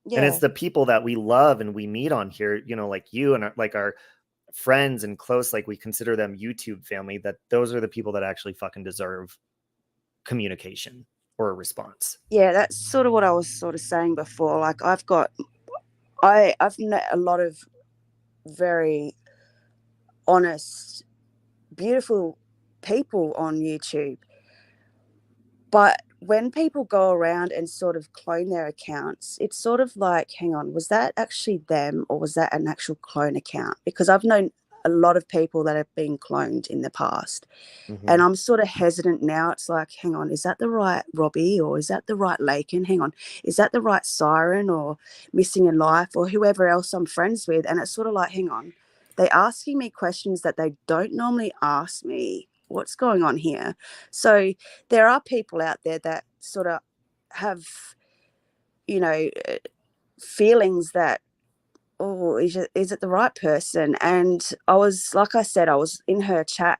Yeah. And it's the people that we love and we meet on here, you know, like you and like our friends and close, like we consider them YouTube family, that those are the people that actually fucking deserve communication or a response. Yeah, that's sort of what I was sort of saying before. Like, I've met a lot of very honest, beautiful people on YouTube, but when people go around and sort of clone their accounts, it's sort of like, hang on, was that actually them or was that an actual clone account? Because I've known a lot of people that have been cloned in the past. And I'm sort of hesitant now. It's like, hang on, is that the right Robbie or is that the right Lakin? Hang on, is that the right Siren or Missing in Life or whoever else I'm friends with? And it's sort of like, hang on, they're asking me questions that they don't normally ask me. What's going on here? So there are people out there that sort of have, you know, feelings that, oh, is it the right person? And I was, like I said, I was in her chat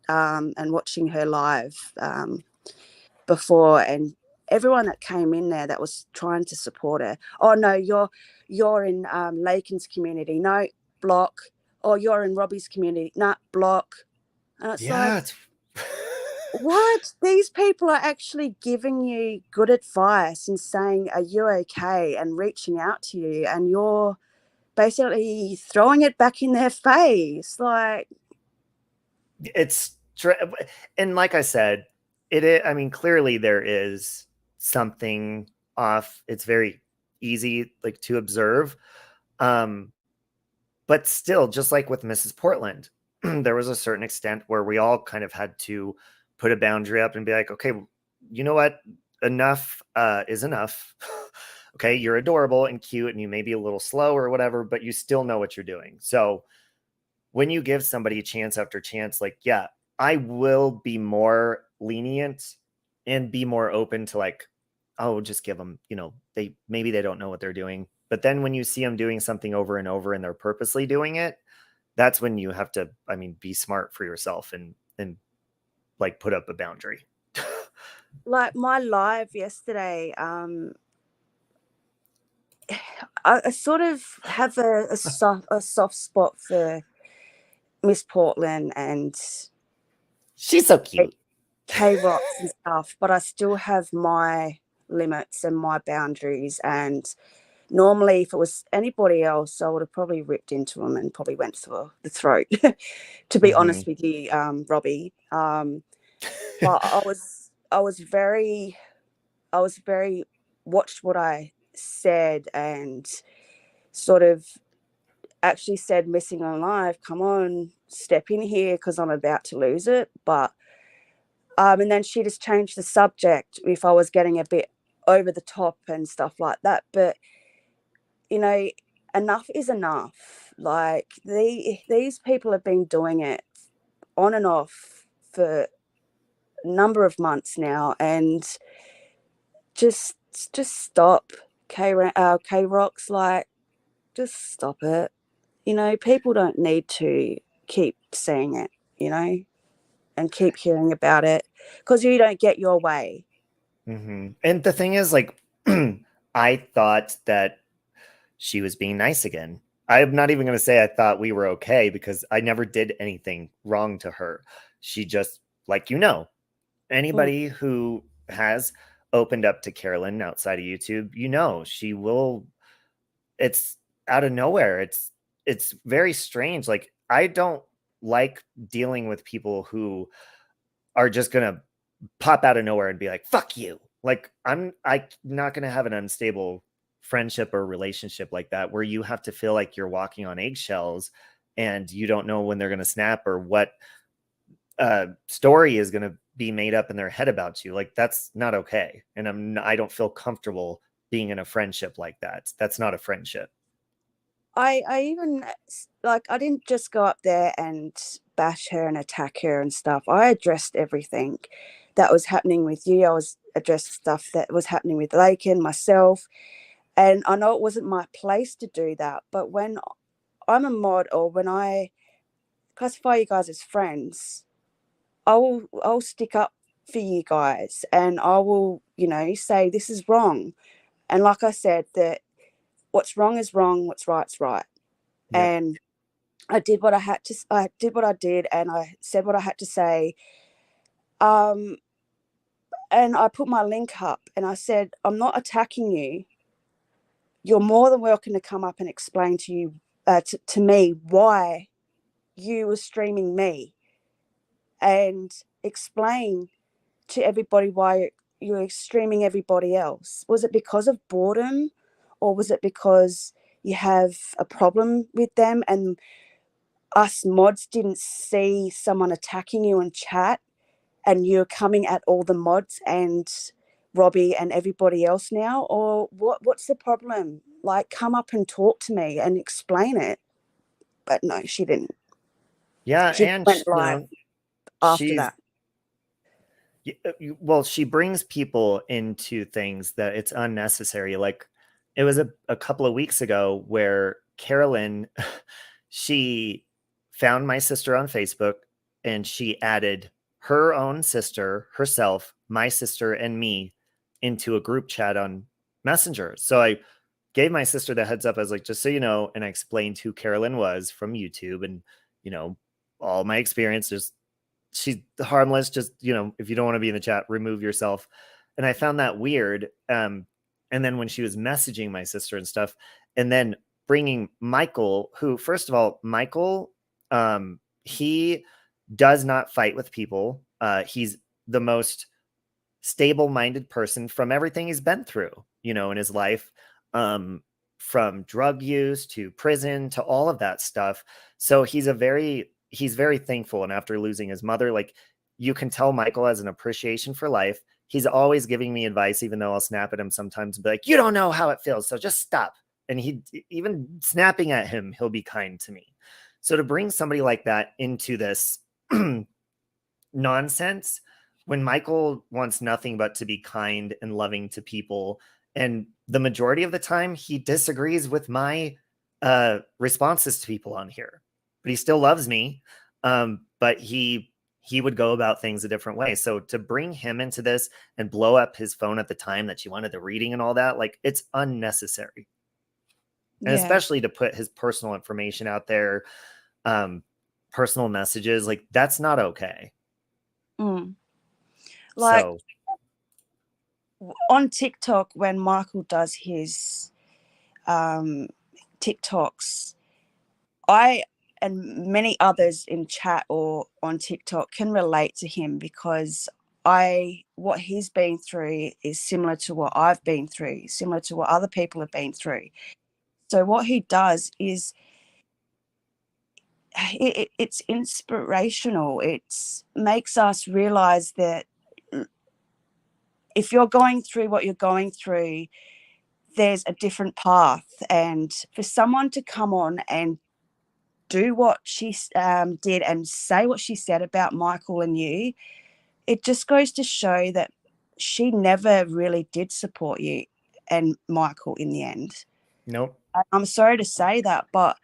and watching her live before, and everyone that came in there that was trying to support her. Oh no, you're in Lakin's community. No, block. Oh, you're in Robbie's community. No, block. And it's like, what? These people are actually giving you good advice and saying, are you okay? And reaching out to you, and you're basically throwing it back in their face. Like, and like I said, I mean, clearly there is something off. It's very easy, like, to observe. But still, just like with Mrs. Portland, there was a certain extent where we all kind of had to put a boundary up and be like, okay, you know what? Enough is enough. Okay, you're adorable and cute and you may be a little slow or whatever, but you still know what you're doing. So when you give somebody chance after chance, like, yeah, I will be more lenient and be more open to, like, oh, just give them, maybe they don't know what they're doing. But then when you see them doing something over and over and they're purposely doing it, that's when you have to, I mean, be smart for yourself and like put up a boundary. Like my live yesterday, I sort of have a soft spot for Miss Portland and she's so cute, K-Rocks and stuff, but I still have my limits and my boundaries. And normally, if it was anybody else, I would have probably ripped into them and probably went for the throat. To be honest with you, Robbie, but I was very watched what I said and sort of actually said, Missing Alive, come on, step in here because I'm about to lose it. But and then she just changed the subject if I was getting a bit over the top and stuff like that. But enough is enough. Like these people have been doing it on and off for a number of months now, and just stop. K-Rocks, like, just stop it. People don't need to keep saying it, and keep hearing about it because you don't get your way. And the thing is, like, I thought that she was being nice again. I'm not even going to say I thought we were okay because I never did anything wrong to her. She just, like, anybody who has opened up to Carolyn outside of YouTube, she will, it's out of nowhere. It's very strange. Like, I don't like dealing with people who are just going to pop out of nowhere and be like, fuck you. Like, I'm not going to have an unstable friendship or relationship like that where you have to feel like you're walking on eggshells and you don't know when they're going to snap or what story is going to be made up in their head about you. Like, that's not okay. And I don't feel comfortable being in a friendship like that. That's not a friendship. I even, like, I didn't just go up there and bash her and attack her and stuff. I addressed everything that was happening with you. I addressed stuff that was happening with Lakin, myself. And I know it wasn't my place to do that, but when I'm a mod or when I classify you guys as friends, I'll stick up for you guys and I will, say this is wrong. And like I said, that what's wrong is wrong, what's right's right. Yep. And I did what I did and I said what I had to say. And I put my link up and I said, I'm not attacking you. You're more than welcome to come up and explain to you, to me, why you were streaming me and explain to everybody why you're streaming everybody else? Was it because of boredom, or was it because you have a problem with them and us mods didn't see someone attacking you in chat and you're coming at all the mods and Robbie and everybody else now? Or what's the problem? Like, come up and talk to me and explain it. But no, she didn't. Yeah, She and went live after she's that. well, she brings people into things that it's unnecessary. Like, it was a couple of weeks ago where Carolyn, she found my sister on Facebook and she added her own sister, herself, my sister, and me into a group chat on Messenger. So I gave my sister the heads up. I was like, just so you know, and I explained who Carolyn was from YouTube and, you know, all my experience. She's harmless. Just, you know, if you don't want to be in the chat, remove yourself. And I found that weird. And then when she was messaging my sister and stuff, and then bringing Michael, who, first of all, Michael, he does not fight with people. He's the most stable-minded person from everything he's been through, you know, in his life, from drug use to prison to all of that stuff. So he's very thankful. And after losing his mother, like, you can tell Michael has an appreciation for life. He's always giving me advice, even though I'll snap at him sometimes and be like, you don't know how it feels, so just stop. And he, even snapping at him, he'll be kind to me. So to bring somebody like that into this nonsense, when Michael wants nothing but to be kind and loving to people, and the majority of the time he disagrees with my responses to people on here, but he still loves me. But he would go about things a different way. So to bring him into this and blow up his phone at the time that she wanted the reading and all that, like, it's unnecessary. And especially to put his personal information out there, personal messages, like, that's not okay. Like, so on TikTok, when Michael does his TikToks, I and many others in chat or on TikTok can relate to him, because what he's been through is similar to what I've been through, similar to what other people have been through. So what he does is it's inspirational. It makes us realize that if you're going through what you're going through, there's a different path. And for someone to come on and do what she did and say what she said about Michael and you, it just goes to show that she never really did support you and Michael in the end. Nope. I'm sorry to say that, but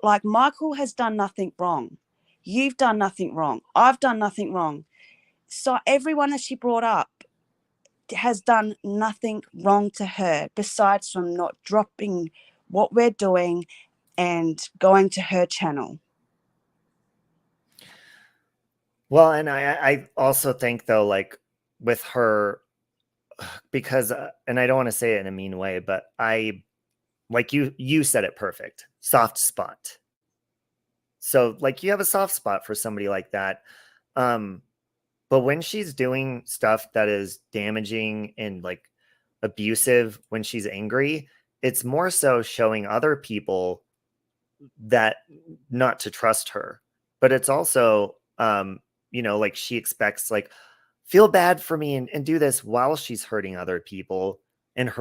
like, Michael has done nothing wrong. You've done nothing wrong. I've done nothing wrong. So everyone that she brought up has done nothing wrong to her, besides from not dropping what we're doing and going to her channel. Well, and I also think, though, like, with her, because and I don't want to say it in a mean way, but like, you said it perfect, soft spot. So, like, you have a soft spot for somebody like that. But when she's doing stuff that is damaging and, like, abusive, when she's angry, it's more so showing other people that not to trust her. But it's also, you know, like, she expects, like, feel bad for me and do this while she's hurting other people. And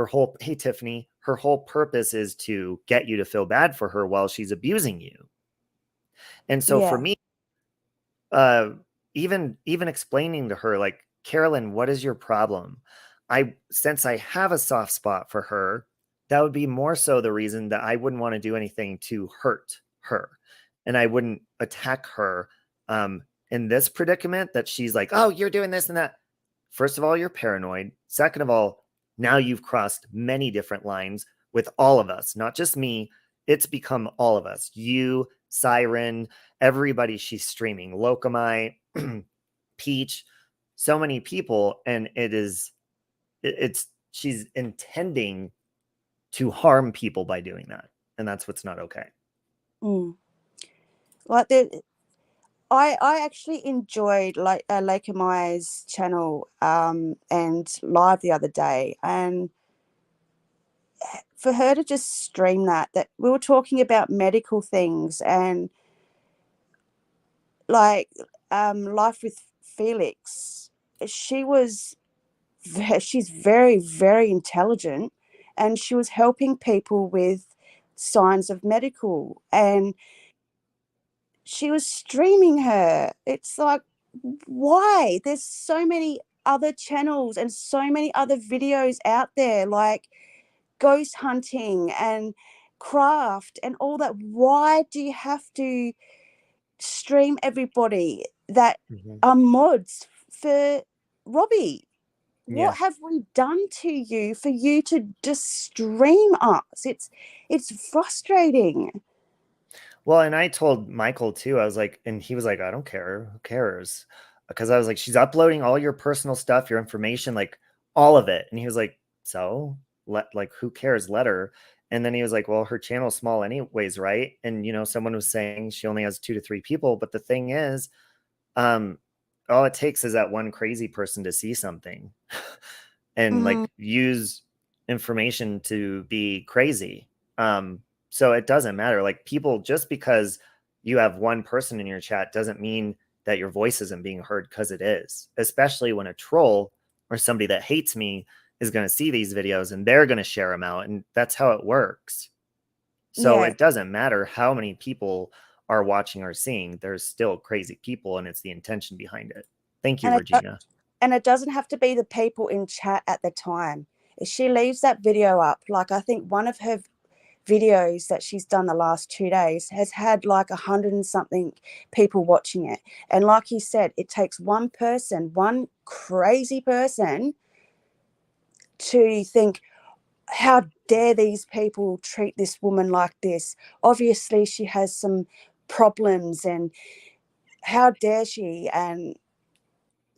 hey, Tiffany, her whole purpose is to get you to feel bad for her while she's abusing you. And so for me, even explaining to her, like, Carolyn, what is your problem? Since I have a soft spot for her, that would be more so the reason that I wouldn't want to do anything to hurt her. And I wouldn't attack her in this predicament that she's like, oh, you're doing this and that. First of all, you're paranoid. Second of all, now you've crossed many different lines with all of us, not just me. It's become all of us. You, Siren, everybody she's streaming, Lokamai, Peach, so many people. And she's intending to harm people by doing that. And that's what's not okay. Like, I actually enjoyed like Lake Maya's channel and live the other day, and for her to just stream that we were talking about medical things and like life with Felix. She was she's very, very intelligent, and she was helping people with signs of medical, and she was streaming her. It's like, why? There's so many other channels and so many other videos out there, like ghost hunting and craft and all that. Why do you have to stream everybody that are mods for Robbie? Yeah. What have we done to you for you to just stream us? It's frustrating. Well, and I told Michael too. I was like, and he was like, I don't care. Who cares? Because I was like, she's uploading all your personal stuff, your information, like all of it. And he was like, so like, who cares? Let her. And then he was like, well, her channel's small anyways, right? And someone was saying she only has 2 to 3 people. But the thing is, all it takes is that one crazy person to see something and like use information to be crazy. So it doesn't matter. Like people, just because you have one person in your chat doesn't mean that your voice isn't being heard, because it is, especially when a troll or somebody that hates me is going to see these videos and they're going to share them out. And that's how it works. So Yeah. it doesn't matter how many people are watching or seeing, there's still crazy people, and it's the intention behind it. Thank you, And Regina. it doesn't have to be the people in chat at the time. If she leaves that video up, like I think one of her videos that she's done the last 2 days has had like 100 and something people watching it. And like you said, it takes one person, one crazy person, to think, how dare these people treat this woman like this? Obviously, she has some problems, and how dare she? And,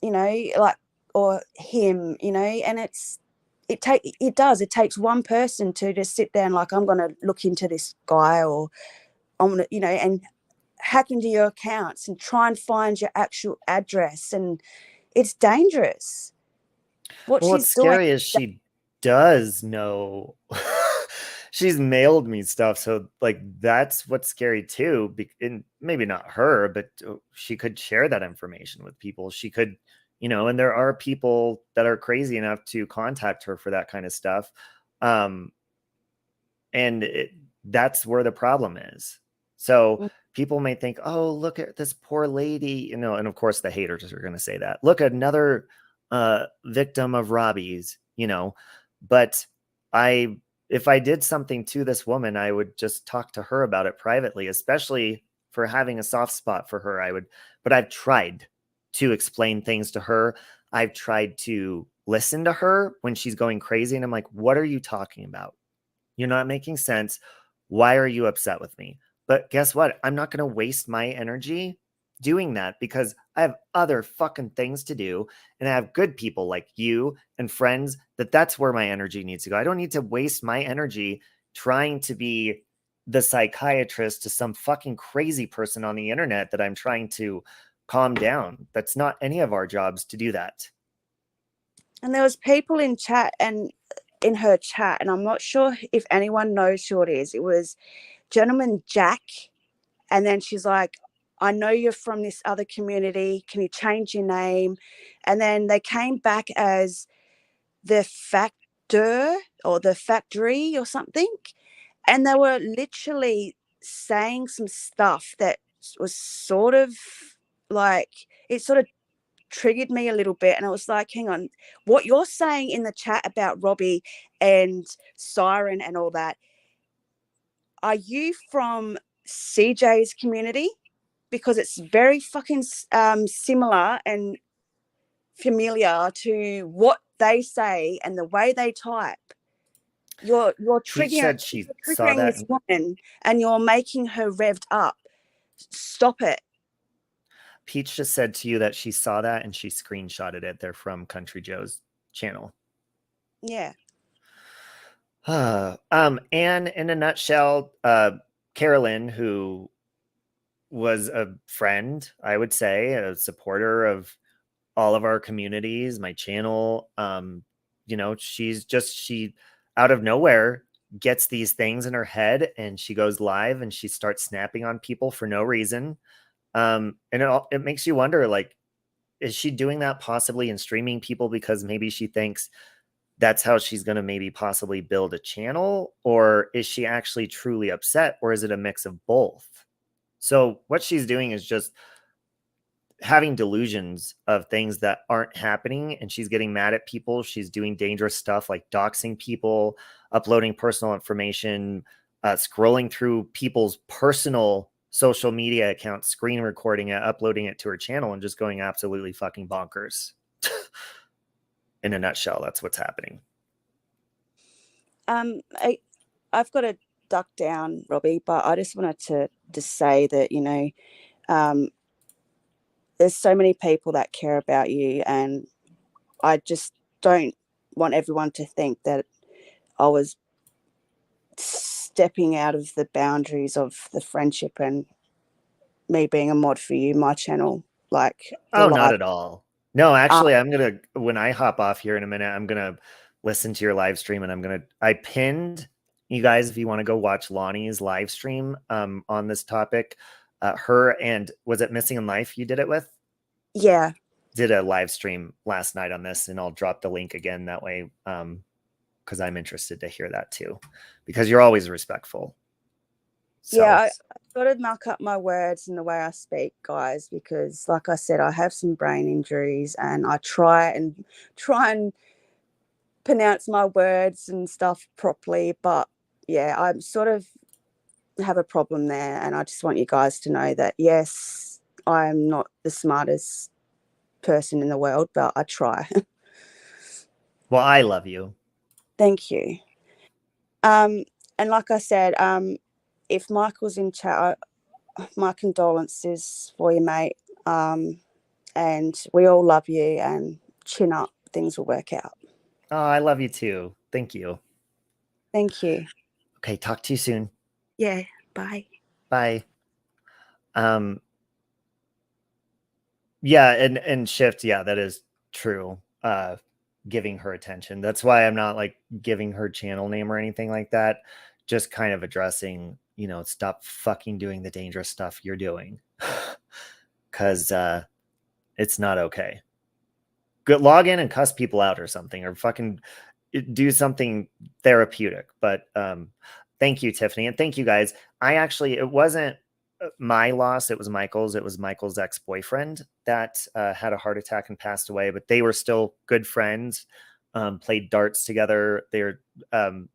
like, or him, and it takes one person to just sit there and like, I'm going to look into this guy, or I'm going to, and hack into your accounts and try and find your actual address. And it's dangerous. What Well, she's what's doing. scary is she does know. She's mailed me stuff, so like that's what's scary too. And maybe not her, but she could share that information with people. She could, and there are people that are crazy enough to contact her for that kind of stuff. And that's where the problem is. So people may think, oh, look at this poor lady, and of course the haters are going to say that. Look, another victim of Robbie's, but if I did something to this woman, I would just talk to her about it privately, especially for having a soft spot for her. But I've tried to explain things to her. I've tried to listen to her when she's going crazy. And I'm like, what are you talking about? You're not making sense. Why are you upset with me? But guess what? I'm not going to waste my energy doing that, because I have other fucking things to do. And I have good people like you and friends that's where my energy needs to go. I don't need to waste my energy trying to be the psychiatrist to some fucking crazy person on the internet that I'm trying to calm down. That's not any of our jobs to do that. And there was people in chat and in her chat, and I'm not sure if anyone knows who it is. It was Gentleman Jack, and then she's like, I know you're from this other community. Can you change your name? And then they came back as the Factor or the Factory or something. And they were literally saying some stuff that was sort of like, it sort of triggered me a little bit. And I was like, hang on, what you're saying in the chat about Robbie and Siren and all that, are you from CJ's community? Because it's very fucking similar and familiar to what they say and the way they type. You're Peach said she saw triggering that. this woman, and you're making her revved up. Stop it. Peach just said to you that she saw that and she screenshotted it. They're from Country Joe's channel. Yeah. And in a nutshell, Carolyn, who was a friend, I would say, a supporter of all of our communities, my channel. You know, she out of nowhere gets these things in her head and she goes live and she starts snapping on people for no reason. And it makes you wonder, like, is she doing that possibly and streaming people because maybe she thinks that's how she's going to maybe possibly build a channel? Or is she actually truly upset? Or is it a mix of both? So what she's doing is just having delusions of things that aren't happening, and she's getting mad at people. She's doing dangerous stuff like doxing people, uploading personal information, scrolling through people's personal social media accounts, screen recording it, uploading it to her channel, and just going absolutely fucking bonkers. In a nutshell, that's what's happening. I've got to duck down, Robbie, but I just wanted to say that, you know, there's so many people that care about you, and I just don't want everyone to think that I was stepping out of the boundaries of the friendship and me being a mod for you, my channel, like the Oh, not live. at all. No, actually, when I hop off here in a minute, I'm gonna listen to your live stream, and I pinned you guys, if you want to go watch Lonnie's live stream on this topic. Her and, was it Missing in Life you did it with? Yeah. Did a live stream last night on this, and I'll drop the link again that way, because I'm interested to hear that too, because you're always respectful. So. Yeah, I got to muck up my words and the way I speak, guys, because like I said, I have some brain injuries and I try and pronounce my words and stuff properly. But yeah, I sort of have a problem there. And I just want you guys to know that, yes, I'm not the smartest person in the world, but I try. Well, I love you. Thank you. And like I said, if Michael's in chat, my condolences for you, mate. And we all love you, and chin up, things will work out. Oh, I love you too. Thank you. Thank you. Okay, talk to you soon. Yeah, bye. Bye. Yeah, and Shift, yeah, that is true. Giving her attention. That's why I'm not like giving her channel name or anything like that. Just kind of addressing, you know, stop fucking doing the dangerous stuff you're doing. Cause it's not okay. Good, log in and cuss people out or something, or fucking do something therapeutic. But thank you, Tiffany, and thank you guys. It wasn't my loss, it was Michael's. It was Michael's ex-boyfriend that had a heart attack and passed away, but they were still good friends, played darts together.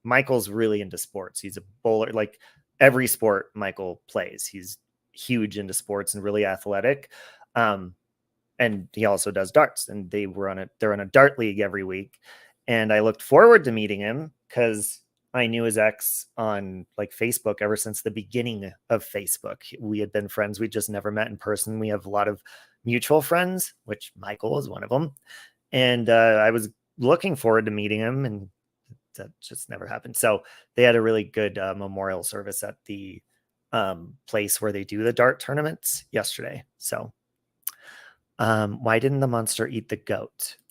Michael's really into sports. He's a bowler, like every sport Michael plays. He's huge into sports and really athletic. And he also does darts, and they're on a dart league every week. And I looked forward to meeting him because I knew his ex on like Facebook ever since the beginning of Facebook. We had been friends. We just never met in person. We have a lot of mutual friends, which Michael is one of them. And I was looking forward to meeting him, and that just never happened. So they had a really good memorial service at the place where they do the dart tournaments yesterday. So why didn't the monster eat the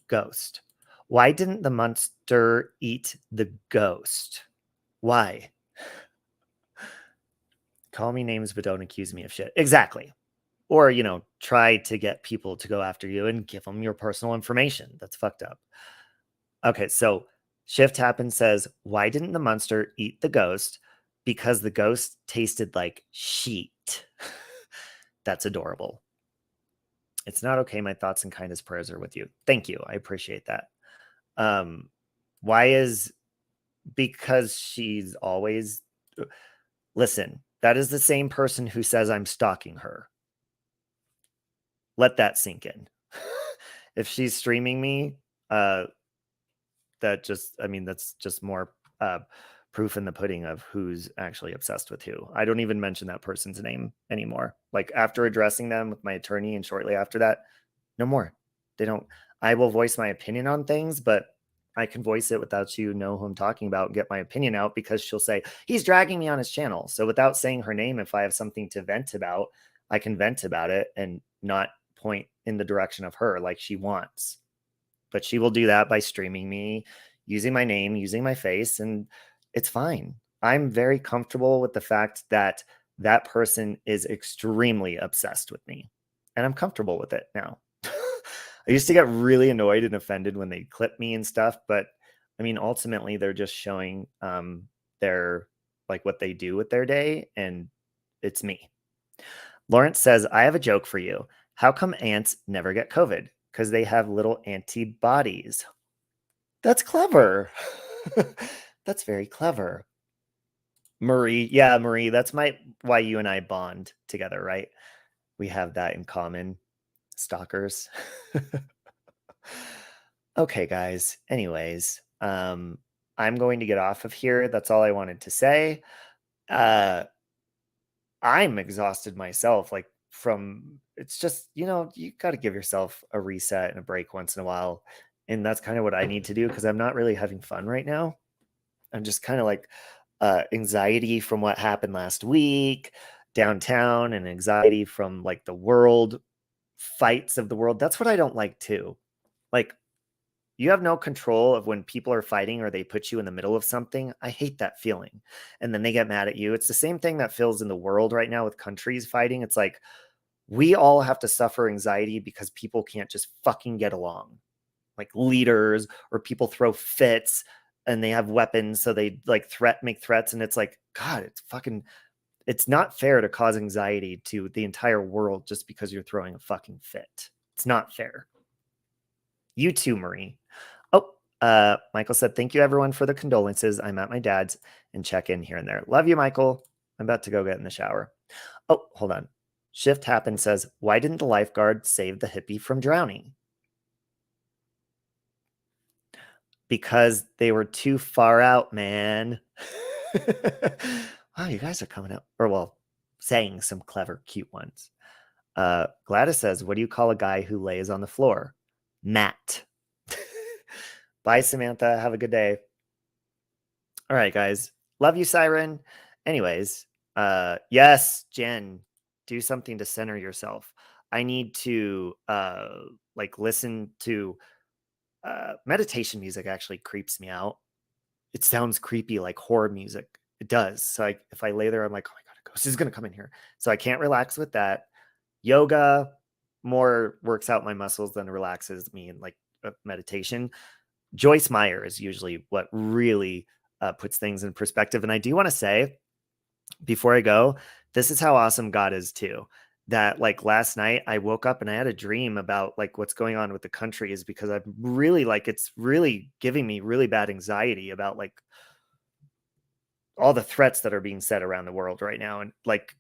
ghost? Why didn't the monster eat the ghost? Why? Call me names, but don't accuse me of shit. Exactly. Or, you know, try to get people to go after you and give them your personal information. That's fucked up. Okay, so Shift Happen says, why didn't the monster eat the ghost? Because the ghost tasted like sheet. That's adorable. It's not okay. My thoughts and kindest prayers are with you. Thank you. I appreciate that. Because she's always, listen, that is the same person who says I'm stalking her. Let that sink in. If she's streaming me, that's just more proof in the pudding of who's actually obsessed with who. I don't even mention that person's name anymore. Like after addressing them with my attorney and shortly after that, no more. I will voice my opinion on things, but I can voice it without you know who I'm talking about and get my opinion out, because she'll say he's dragging me on his channel. So without saying her name, if I have something to vent about, I can vent about it and not point in the direction of her like she wants. But she will do that by streaming me, using my name, using my face, and it's fine. I'm very comfortable with the fact that that person is extremely obsessed with me, and I'm comfortable with it now. I used to get really annoyed and offended when they clip me and stuff, but I mean, ultimately, they're just showing their like what they do with their day, and it's me. Lawrence says, I have a joke for you. How come ants never get COVID? Because they have little antibodies. That's clever. That's very clever. Marie. Yeah, Marie, that's why you and I bond together, right? We have that in common. Stalkers. Okay, guys. Anyways, I'm going to get off of here. That's all I wanted to say. I'm exhausted myself, like it's just, you got to give yourself a reset and a break once in a while. And that's kind of what I need to do because I'm not really having fun right now. I'm just kind of like anxiety from what happened last week downtown and anxiety from like the world fights of the world. That's what I don't like too. Like, you have no control of when people are fighting or they put you in the middle of something. I hate that feeling. And then they get mad at you. It's the same thing that feels in the world right now with countries fighting. It's like we all have to suffer anxiety because people can't just fucking get along. Like leaders or people throw fits and they have weapons. So they like make threats. And it's like, God, it's not fair to cause anxiety to the entire world just because you're throwing a fucking fit. It's not fair. You too, Marie. Oh, Michael said, thank you everyone for the condolences. I'm at my dad's and check in here and there. Love you, Michael. I'm about to go get in the shower. Oh, hold on. Shift Happen says, why didn't the lifeguard save the hippie from drowning? Because they were too far out, man. Wow, you guys are coming up, or well, saying some clever, cute ones. Gladys says, what do you call a guy who lays on the floor? Matt. Bye, Samantha. Have a good day. All right, guys. Love you, Siren. Anyways, yes, Jen, do something to center yourself. I need to like listen to meditation music actually creeps me out. It sounds creepy like horror music. It does. So if I lay there, I'm like, oh my God, a ghost is gonna come in here. So I can't relax with that. Yoga more works out my muscles than relaxes me in like meditation. Joyce Meyer is usually what really puts things in perspective. And I do want to say before I go, this is how awesome God is too. That like last night I woke up and I had a dream about like what's going on with the country is because I'm really like, it's really giving me really bad anxiety about like all the threats that are being said around the world right now. And like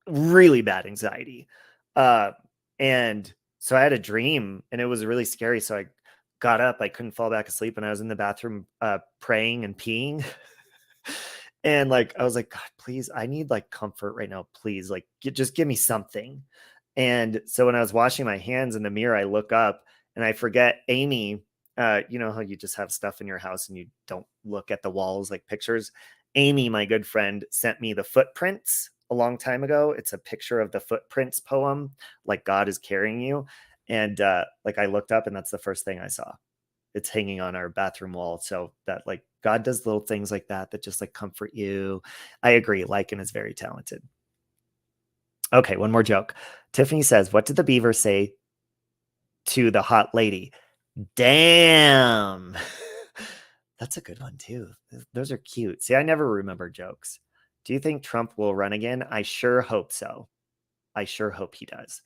really bad anxiety. And so I had a dream and it was really scary. So I got up, I couldn't fall back asleep, and I was in the bathroom praying and peeing. And like I was like, God, please, I need like comfort right now. Please, like just give me something. And so when I was washing my hands in the mirror, I look up and I forget Amy. You know how you just have stuff in your house and you don't look at the walls like pictures. Amy, my good friend, sent me the footprints a long time ago. It's a picture of the footprints poem, like God is carrying you. And like I looked up and that's the first thing I saw. It's hanging on our bathroom wall. So that like God does little things like that just like comfort you. I agree. Lycan is very talented. Okay, one more joke. Tiffany says, what did the beaver say to the hot lady? Damn. That's a good one too. Those are cute. See, I never remember jokes. Do you think Trump will run again? I sure hope so. I sure hope he does.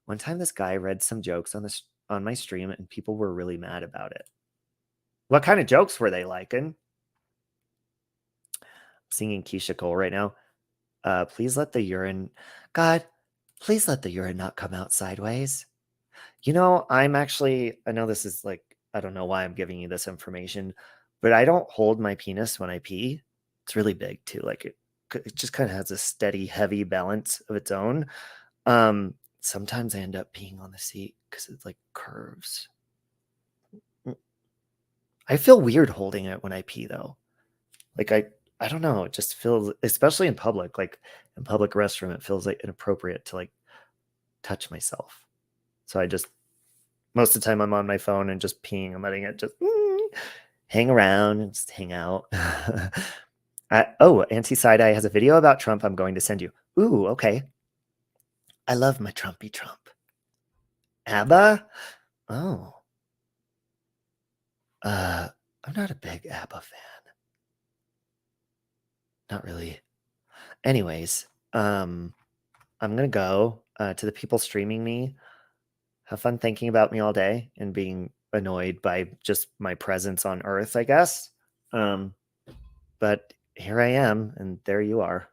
One time this guy read some jokes on my stream and people were really mad about it. What kind of jokes were they liking? I'm singing Keisha Cole right now. Please let the urine, God, please let the urine not come out sideways. You know, I know this is like, I don't know why I'm giving you this information, but I don't hold my penis when I pee. It's really big too. Like it just kind of has a steady, heavy balance of its own. Sometimes I end up peeing on the seat because it like curves. I feel weird holding it when I pee though. Like I don't know, it just feels, especially in public, like in public restroom, it feels like inappropriate to like touch myself. So I just, most of the time I'm on my phone and just peeing and letting it just hang around and just hang out. Auntie Side-Eye has a video about Trump I'm going to send you. Ooh, okay. I love my Trumpy Trump. ABBA? Oh. I'm not a big ABBA fan. Not really. Anyways, I'm gonna go. To the people streaming me, have fun thinking about me all day and being annoyed by just my presence on Earth, I guess. But here I am, and there you are.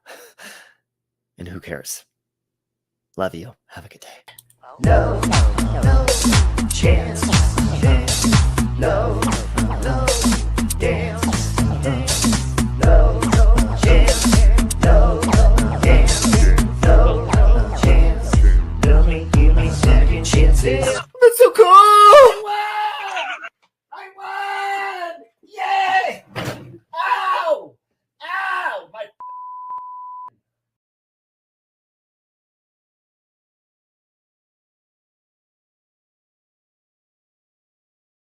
And who cares? Love you. Have a good day. No chance. No dance.